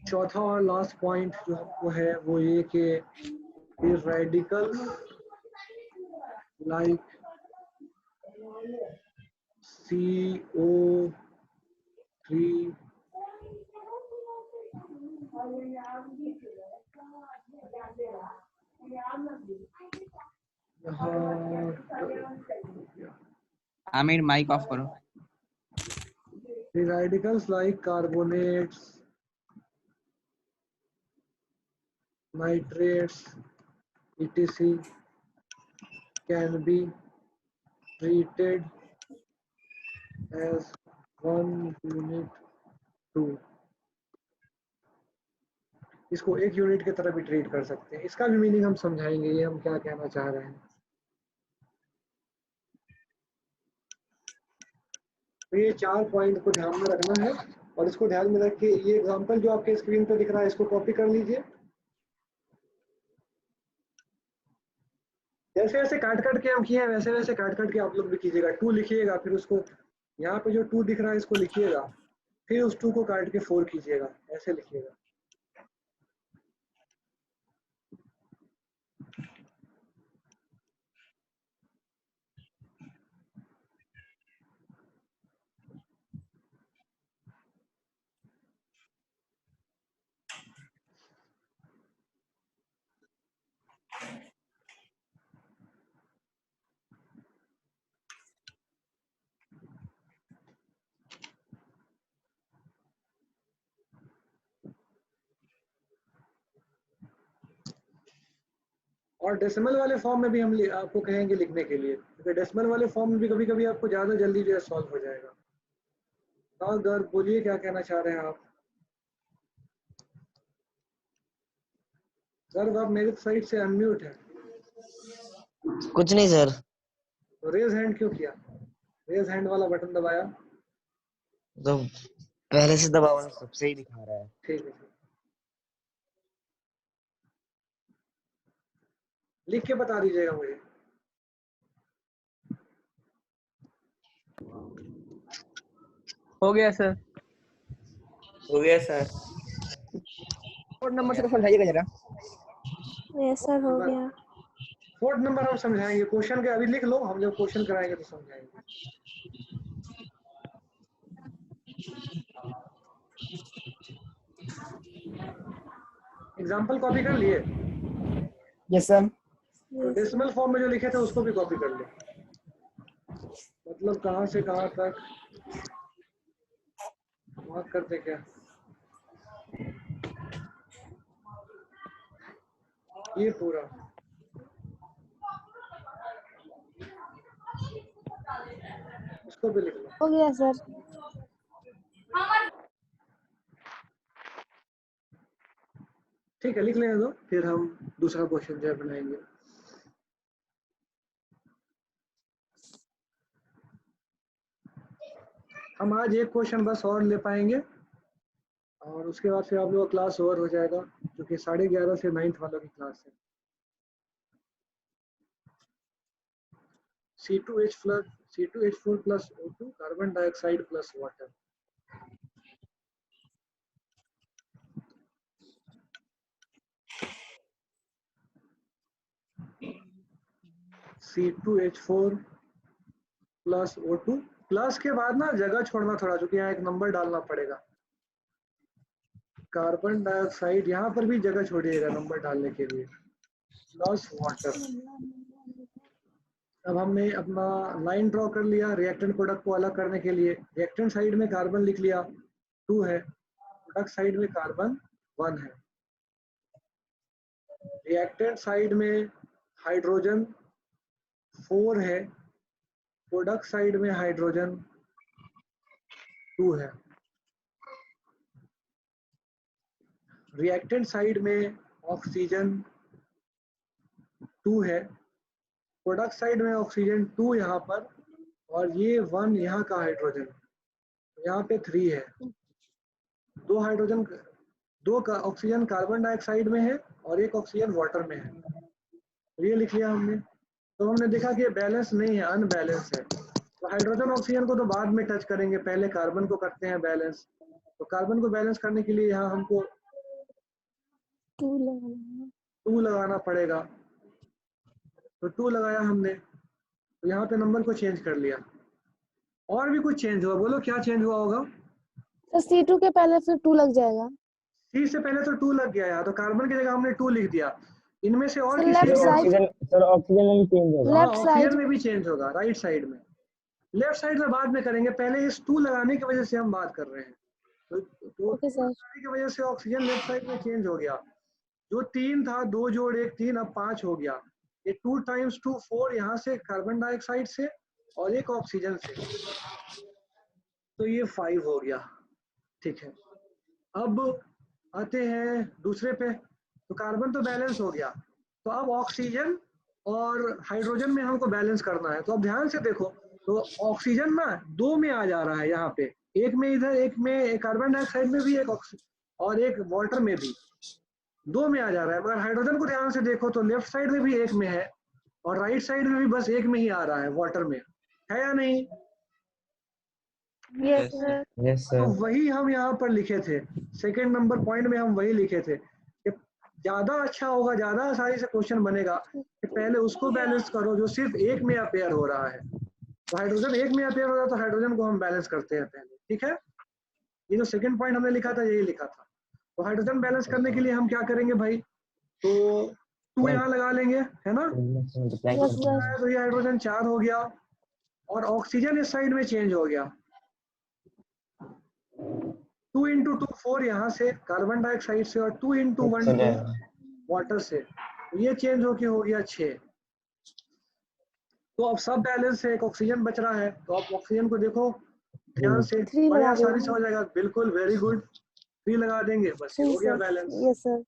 चौथा और लास्ट पॉइंट जो हमको है वो ये कि radicals like CO3 Aamir mic off करो। The radicals like carbonates, nitrates, etc. can be treated as one unit too. इसको एक यूनिट की तरह भी ट्रीट कर सकते हैं। इसका भी मीनिंग हम समझाएंगे, ये हम क्या कहना चाह रहे हैं। तो ये 4 पॉइंट को ध्यान में रखना है और इसको ध्यान में रख के ये एग्जांपल जो आपके स्क्रीन पे दिख रहा है इसको कॉपी कर लीजिए। जैसे जैसे काट काट के हम किए हैं वैसे वैसे काट काट के आप लोग भी कीजिएगा। 2 लिखिएगा, फिर उसको यहाँ पे जो 2 दिख रहा है इसको लिखिएगा, फिर उस 2 को काट के 4 कीजिएगा, ऐसे लिखिएगा। और डेसिमल वाले फॉर्म में भी हम आपको कहेंगे लिखने के लिए, क्योंकि डेसिमल वाले फॉर्म में भी कभी कभी आपको ज़्यादा जल्दी जो है सॉल्व हो जाएगा। अगर बोलिए क्या कहना चाह रहे हैं आप? सर आप मेरी साइड से अनम्यूट है। कुछ नहीं सर। तो रेज हैंड क्यों किया? रेज हैंड वाला बटन दबाया तो पहले से दबा हुआ सबसे ही दिखा रहा है। ठीक है, लिख के बता दीजिएगा मुझे। हो गया सर। हो गया सर। कोड नंबर से समझाइएगा जरा। यस सर हो गया। 4 नंबर हम समझाएंगे। क्वेश्चन के अभी लिख लो, हम जब क्वेश्चन कराएंगे तो समझाएंगे। एग्जाम्पल कॉपी कर लिए? Yes sir. तो डेसिमल फॉर्म में जो लिखे थे उसको भी कॉपी कर ले। मतलब कहाँ से कहाँ तक मार्क करते क्या? ये पूरा इसको भी लिख लो। हो गया सर। ठीक ठीक है, लिख लेने दो, फिर हम दूसरा क्वेश्चन जो है बनाएंगे। हम आज एक क्वेश्चन बस और ले पाएंगे और उसके बाद फिर आप लोगों का क्लास ओवर हो जाएगा, क्योंकि 11:30 से 9th वालों की क्लास है। C2H4 plus O2 carbon dioxide plus water. C2H4 plus O2, plus के बाद ना जगह छोड़ना थोड़ा, क्योंकि यहाँ एक नंबर डालना पड़ेगा। कार्बन डाइऑक्साइड यहाँ पर भी जगह छोड़िएगा नंबर डालने के लिए, प्लस वाटर। अब हमने अपना लाइन ड्रॉ कर लिया रिएक्टेंट प्रोडक्ट को अलग करने के लिए। रिएक्टेंट साइड में कार्बन लिख लिया 2 है, प्रोडक्ट साइड में कार्बन 1 है। रिएक्टेंट साइड में हाइड्रोजन 4 है, प्रोडक्ट साइड में हाइड्रोजन 2 है। रिएक्टेंट साइड में ऑक्सीजन 2 है, प्रोडक्ट साइड में ऑक्सीजन 2 यहाँ पर, और ये 1 यहाँ का हाइड्रोजन, यहाँ पे 3 है। 2 हाइड्रोजन, 2 का ऑक्सीजन कार्बन डाइऑक्साइड में है और 1 ऑक्सीजन वाटर में है। तो ये लिख लिया हमने। तो हमने देखा कि बैलेंस नहीं है, अनबैलेंस है। तो हाइड्रोजन ऑक्सीजन को तो बाद में टच करेंगे, पहले कार्बन को करते हैं बैलेंस। तो कार्बन को बैलेंस करने के लिए यहाँ हमको 2 लगाना पड़ेगा। तो 2 लगाया हमने, तो यहाँ पे नंबर को चेंज कर लिया। और भी कुछ चेंज हुआ, बोलो क्या चेंज हुआ होगा? तो C2 के पहले फिर 2 लग जाएगा। C से पहले तो 2 लग गया यहाँ, तो कार्बन की जगह हमने 2 लिख दिया। इनमें से और सर, किसी left side, oxygen sir, oxygen में भी चेंज होगा। हाँ, लेफ्ट ऑक्सीजन साइड में भी चेंज होगा, राइट साइड में। लेफ्ट साइड में बाद में करेंगे, पहले इस 2 लगाने की वजह से हम बात कर रहे हैं। तो ओके सर। लगाने की वजह से ऑक्सीजन लेफ्ट साइड में चेंज हो गया। जो 3 था, 2 जोड़ 1 3, अब 5 हो गया। ये 2 × 2 4 यहाँ से कार्बन डाइऑक्साइड से और 1 ऑक्सीजन से, तो ये 5 हो गया। ठीक है, अब आते हैं दूसरे पे। तो कार्बन तो बैलेंस हो गया, तो अब ऑक्सीजन और हाइड्रोजन में हमको बैलेंस करना है। तो अब ध्यान से देखो, तो ऑक्सीजन ना 2 में आ जा रहा है यहाँ पे, 1 में इधर, 1 में कार्बन डाइऑक्साइड में भी, 1 और 1 वाटर में भी, 2 में आ जा रहा है। मगर हाइड्रोजन को ध्यान से देखो तो लेफ्ट साइड में भी 1 में है और राइट साइड में भी बस 1 में ही आ रहा है, वाटर में है या नहीं? Yes sir. यस तो सर। वही हम यहाँ पर लिखे थे, सेकंड नंबर पॉइंट में हम वही लिखे थे कि ज्यादा अच्छा होगा, ज्यादा आसानी से क्वेश्चन बनेगा कि पहले उसको बैलेंस करो जो सिर्फ 1 में अपेयर हो रहा है। तो हाइड्रोजन 1 में अपेयर हो रहा है, तो हाइड्रोजन को हम बैलेंस करते हैं पहले। ठीक है, ये जो सेकंड पॉइंट हमने लिखा था यही लिखा था। तो हाइड्रोजन बैलेंस करने के लिए हम क्या करेंगे भाई, तो 2 यहाँ लगा लेंगे, है ना? Yes sir. तो ये हाइड्रोजन 4 हो गया और ऑक्सीजन इस साइड में चेंज हो गया। 2 × 2 4 यहाँ से कार्बन डाइऑक्साइड से और 2 × 1 2 वाटर से, तो ये चेंज होके हो गया 6। तो अब सब बैलेंस है, एक ऑक्सीजन बच रहा है। तो आप ऑक्सीजन को देखो ध्यान से, 3 बड़े लगा आसानी से देंगे। हो जाएगा। बिल्कुल, वेरी गुड, 3 लगा देंगे, बस ये हो गया बैलेंस। Yes sir.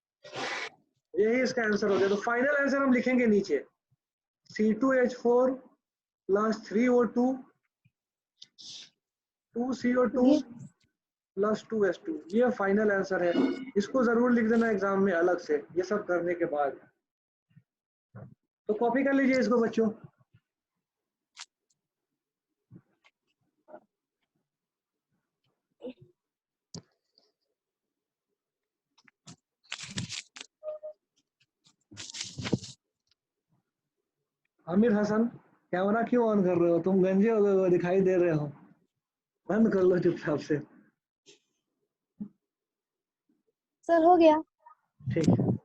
यही इसका आंसर हो गया। तो फाइनल आंसर हम लिखेंगे नीचे, C2H4 plus 3O2 2CO2 plus 2H2, ये फाइनल आंसर है। इसको जरूर लिख देना एग्जाम में अलग से, ये सब करने के बाद। तो कॉपी कर लीजिए इसको बच्चों। आमिर हसन, कैमरा क्यों ऑन कर रहे हो? तुम गंजे हो गए हो, दिखाई दे रहे हो। बंद कर लो चुपचाप से। सर हो गया। ठीक है,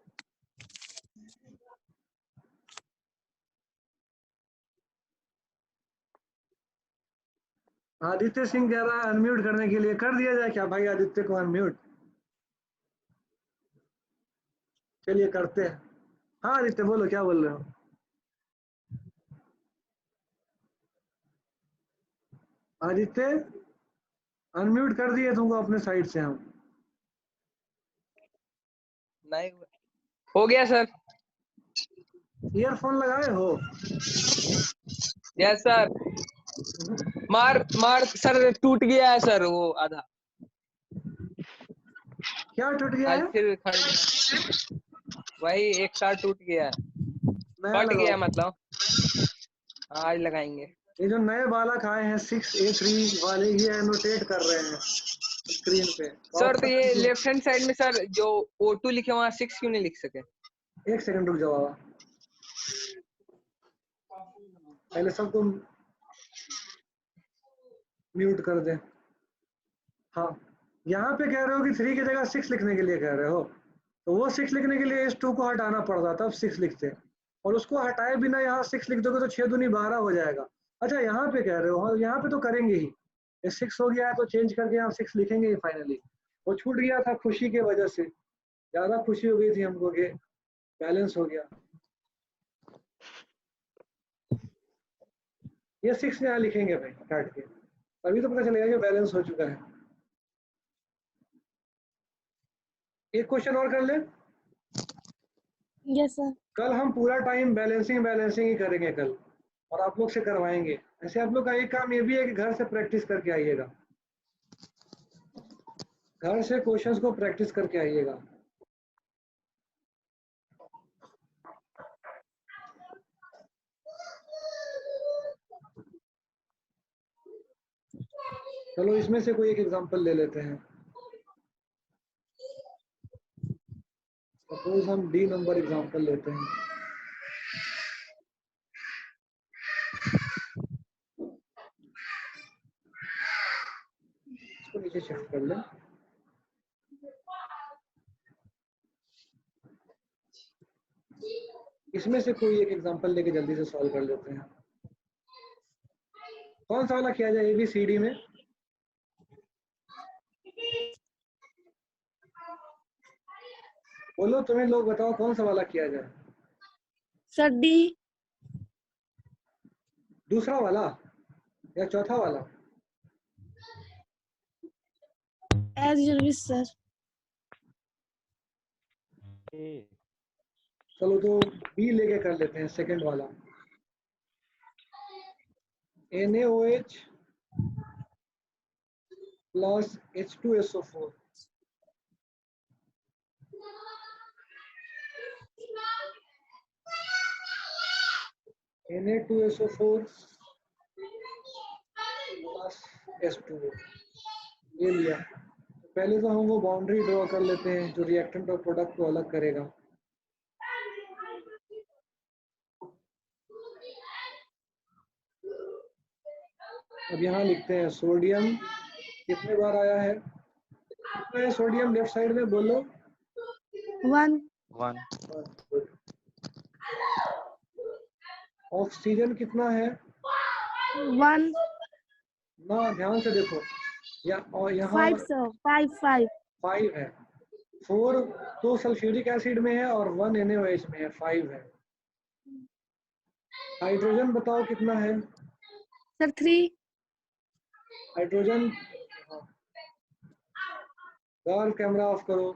आदित्य सिंह कह रहा है अनम्यूट करने के लिए, कर दिया जाए क्या भाई आदित्य को अनम्यूट? चलिए करते हैं। हाँ आदित्य बोलो, क्या बोल रहे हो? आदित्य अनम्यूट कर दिए तुमको अपने साइड से हम। नहीं हो गया सर। ईयरफोन लगाए हो? Yes sir. मार सर, टूट गया है सर वो आधा। क्या टूट गया आज है? फिर खरीद, वही एक तार टूट गया है, नया कट गया लगाओ। मतलब। हाँ, आज लगाएंगे। ये जो नए बालक आए हैं 6A3 वाले, ये एनोटेट कर रहे हैं स्क्रीन पे। सर तो ये लेफ्ट हैंड साइड में सर जो O2 लिखे वहाँ 6 क्यों नहीं लिख सके? एक सेकंड रुक जाओ, पहले सबको म्यूट कर दे। हाँ, यहाँ पे कह रहे हो कि 3 की जगह 6 लिखने के लिए कह रहे हो, तो वो 6 लिखने के लिए इस 2 को हटाना पड़ता, तब 6 लिखते, और उसको हटाए बिना यहाँ 6 लिख दोगे तो 6 दूनी 12 हो जाएगा। अच्छा, यहाँ पे कह रहे हो, हाँ यहाँ पे तो करेंगे ही, ये 6 हो गया है तो चेंज करके यहाँ 6 लिखेंगे ही फाइनली। वो छूट गया था खुशी की वजह से, ज्यादा खुशी हो गई थी हमको कि बैलेंस हो गया। ये 6 यहाँ लिखेंगे भाई काट के, तभी तो पता चलेगा कि बैलेंस हो चुका है। एक क्वेश्चन और कर ले। Yes sir. कल हम पूरा टाइम बैलेंसिंग ही करेंगे कल, और आप लोग से करवाएंगे। ऐसे आप लोग का एक काम ये भी है कि घर से प्रैक्टिस करके आइएगा, घर से क्वेश्चंस को प्रैक्टिस करके आइएगा। चलो इसमें से कोई एक एग्जांपल ले लेते हैं। सपोज हम D नंबर एग्जांपल लेते हैं। इसको नीचे शिफ्ट कर लें। इसमें से कोई एक एग्जांपल लेके जल्दी से सॉल्व कर लेते हैं। कौन सा वाला किया जाए ABCD में? बोलो, तुम्हें लोग बताओ कौन सा वाला किया जाए? Sir D. दूसरा वाला या चौथा वाला? As usual sir. चलो तो B लेके कर लेते हैं, सेकंड वाला। NaOH plus H2SO4। Na2SO4 plus H2O, ये लिया। पहले तो हम वो बाउंड्री ड्रॉ कर लेते हैं जो रिएक्टेंट और प्रोडक्ट को अलग करेगा। अब यहाँ लिखते हैं सोडियम कितने बार आया है? कितना है सोडियम लेफ्ट साइड में, बोलो। 1। ऑक्सीजन कितना है? 1। ना, ध्यान से देखो, और यहाँ 5 सर। 5। 5 है। 4 तो सल्फ्यूरिक एसिड में है और 1 NaOH में है, 5 है। हाइड्रोजन बताओ कितना है? Sir 3। Hydrogen, car camera off करो।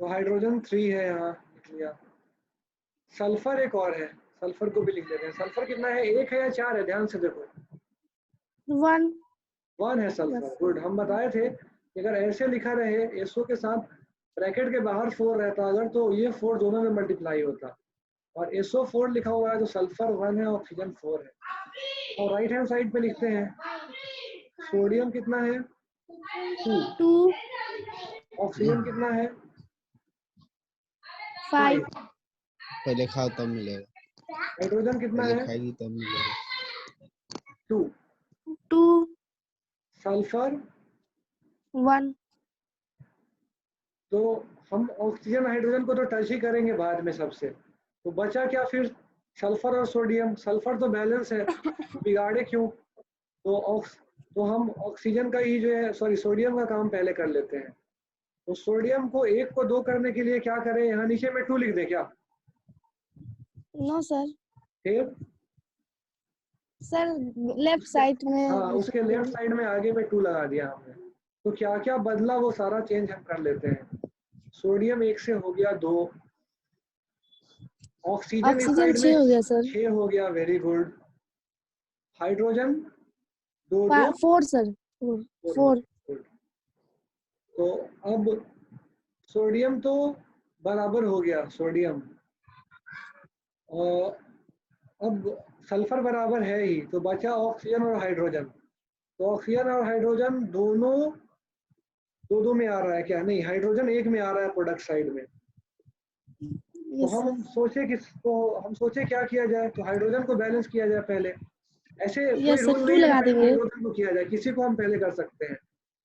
तो हाइड्रोजन 3 है, यहाँ लिख लिया। सल्फर एक और है, सल्फर को भी लिख देते हैं। सल्फर कितना है, 1 है या 4 है? ध्यान से देखो, 1 है सल्फर। गुड, हम बताए थे कि अगर ऐसे लिखा रहे SO के साथ ब्रैकेट के बाहर 4 रहता अगर, तो ये 4 दोनों में मल्टीप्लाई होता, और SO4 लिखा हुआ है तो सल्फर 1 है, ऑक्सीजन 4 है। और राइट हैंड साइड पे लिखते हैं सोडियम कितना है? 2। ऑक्सीजन कितना है? 5। पहले खाओ तब मिलेगा। हाइड्रोजन कितना पहले है? खाएगी तब मिलेगा। 2। सल्फर 1। तो हम ऑक्सीजन हाइड्रोजन को तो टच ही करेंगे बाद में सबसे, तो बचा क्या फिर? सल्फर और सोडियम। सल्फर तो बैलेंस है, बिगाड़े क्यों? तो हम ऑक्सीजन का ही जो है, सॉरी सोडियम का काम पहले कर लेते हैं। तो सोडियम को 1 को 2 करने के लिए क्या करें? यहाँ नीचे में 2 लिख दे क्या? No sir. फिर सर लेफ्ट साइड में। हाँ, उसके लेफ्ट साइड में आगे में 2 लगा दिया हमने। तो क्या क्या बदला वो सारा चेंज हम कर लेते हैं। सोडियम 1 से हो गया 2, ऑक्सीजन इस ऑक्सीजन साइड 6 में हो गया सर। 6 हो गया, very good. Hydrogen 2 2 4 sir. 4। Good. तो अब सोडियम तो बराबर हो गया सोडियम, और अब सल्फर बराबर है ही, तो बचा ऑक्सीजन और हाइड्रोजन। तो ऑक्सीजन और हाइड्रोजन दोनों 2 में आ रहा है क्या? नहीं, हाइड्रोजन 1 में आ रहा है प्रोडक्ट साइड में। तो यस सर। हम सोचे क्या किया जाए, तो हाइड्रोजन को बैलेंस किया जाए पहले। ऐसे कोई यस सर, रूल 2 नहीं है लगा कि देंगे। हाइड्रोजन को किया जाए, किसी को हम पहले कर सकते हैं।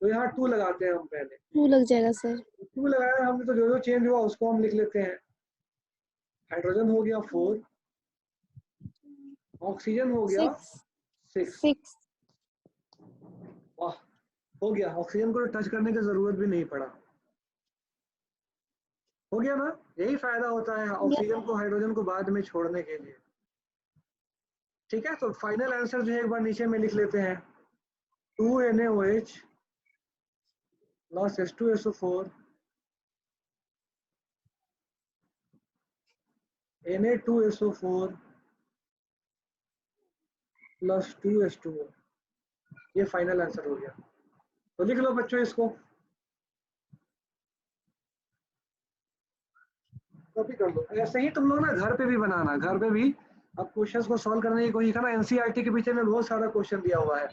तो यहाँ 2 लगाते हैं हम पहले। 2 लग जाएगा सर। 2 लगाया हमने, तो जो जो चेंज हुआ उसको हम लिख लेते हैं। हाइड्रोजन हो गया 4, ऑक्सीजन हो गया 6। 6। वाह, हो गया। ऑक्सीजन को टच करने की जरूरत भी नहीं पड़ा। हो गया ना? यही फायदा होता है ऑक्सीजन को हाइड्रोजन को बाद में छोड़ने के लिए। ठीक है, तो फाइनल आंसर जो है एक बार नीचे में लिख लेते हैं। 2NaOH plus H2SO4 Na2SO4 plus 2H2O, ये फाइनल आंसर हो गया। तो लिख लो बच्चों इसको, कॉपी कर लो। ऐसे ही तुम लोग ना घर पे भी बनाना, घर पे भी अब क्वेश्चंस को सॉल्व करने की कोशिश करना। एनसीईआरटी के पीछे में बहुत सारा क्वेश्चन दिया हुआ है,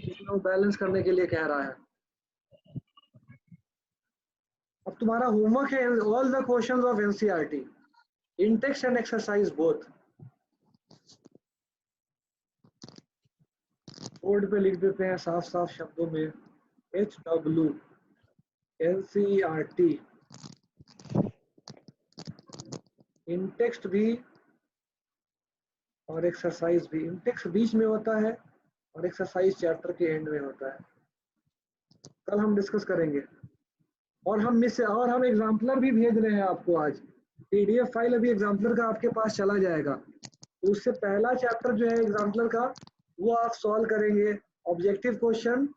इसमें वो बैलेंस करने के लिए कह रहा है। अब तुम्हारा होमवर्क है all the questions of NCERT in text and exercise both. Board पे लिख देते हैं साफ साफ शब्दों में, HW NCERT इन टेक्स्ट भी और एक्सरसाइज भी। इन टेक्स्ट बीच में होता है और एक्सरसाइज चैप्टर के एंड में होता है। कल हम डिस्कस करेंगे। और हम एग्जाम्पलर भी भेज रहे हैं आपको आज। PDF फाइल अभी एग्जाम्पलर का आपके पास चला जाएगा, तो उससे पहला चैप्टर जो है एग्जाम्पलर का वो आप सॉल्व करेंगे। ऑब्जेक्टिव क्वेश्चन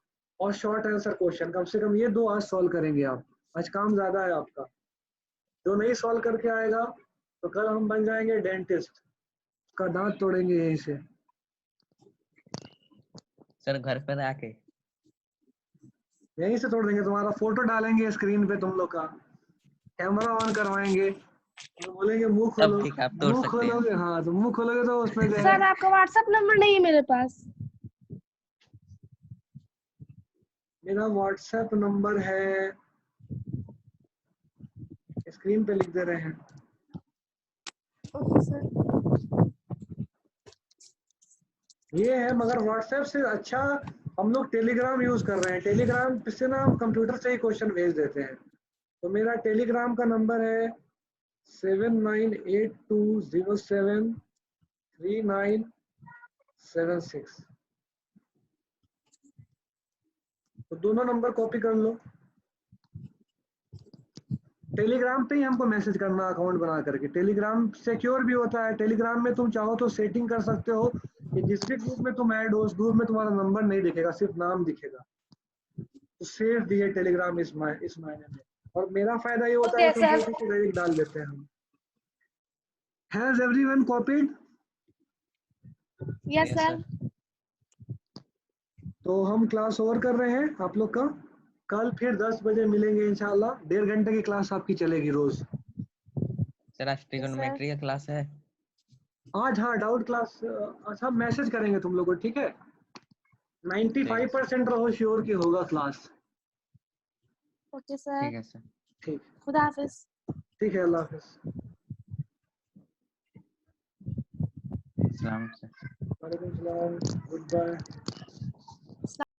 और शॉर्ट आंसर क्वेश्चन, कम से कम ये 2 आज सॉल्व करेंगे आप। आज काम ज्यादा है आपका। जो नहीं सॉल्व करके आएगा तो कल हम बन जाएंगे डेंटिस्ट, का दांत तोड़ेंगे यहीं से। सर घर पर आके यहीं से तोड़ देंगे, तुम्हारा फोटो डालेंगे स्क्रीन पे, तुम लोग का कैमरा ऑन करवाएंगे और बोलेंगे मुंह सब खोलो। ठीक है, आप तोड़ मुंह सकते हैं। खोलोगे, हाँ तो मुंह खोलोगे तो उसमें जो है सर आपका व्हाट्सएप नंबर नहीं है मेरे पास। मेरा व्हाट्सएप नंबर है, स्क्रीन पे लिख दे रहे हैं। Okay sir. ये है, मगर व्हाट्सएप से अच्छा हम लोग टेलीग्राम यूज कर रहे हैं। टेलीग्राम से ना हम कंप्यूटर से ही क्वेश्चन भेज देते हैं। तो मेरा टेलीग्राम का नंबर है 7982073976। तो दोनों नंबर कॉपी कर लो। टेलीग्राम पे ही हमको मैसेज करना अकाउंट बना करके। टेलीग्राम सिक्योर भी होता है। टेलीग्राम में तुम चाहो तो सेटिंग कर सकते हो कि जिस भी ग्रुप में तुम ऐड हो उस ग्रुप में तुम्हारा नंबर नहीं दिखेगा, सिर्फ नाम दिखेगा। तो सेफ भी है टेलीग्राम इस मायने में। और मेरा फायदा ये होता है Okay, कंप्यूटर sir. से डायरेक्ट डाल देते हैं हम। Has everyone copied? Yes Yes, sir. sir. तो हम क्लास ओवर कर रहे हैं आप लोग का। कल फिर 10 बजे मिलेंगे इंशाल्लाह। 1.5 घंटे की क्लास आपकी चलेगी रोज। सर आज ट्रिगोनोमेट्री का क्लास है। आज हाँ डाउट क्लास, अच्छा मैसेज करेंगे तुम लोग को, ठीक है? 95% रहो श्योर कि होगा क्लास। Okay sir. ठीक है सर। ठीक, खुदा हाफिज। ठीक है, अल्लाह हाफिज। सलाम सर। वालेकुम सलाम, गुड बाय।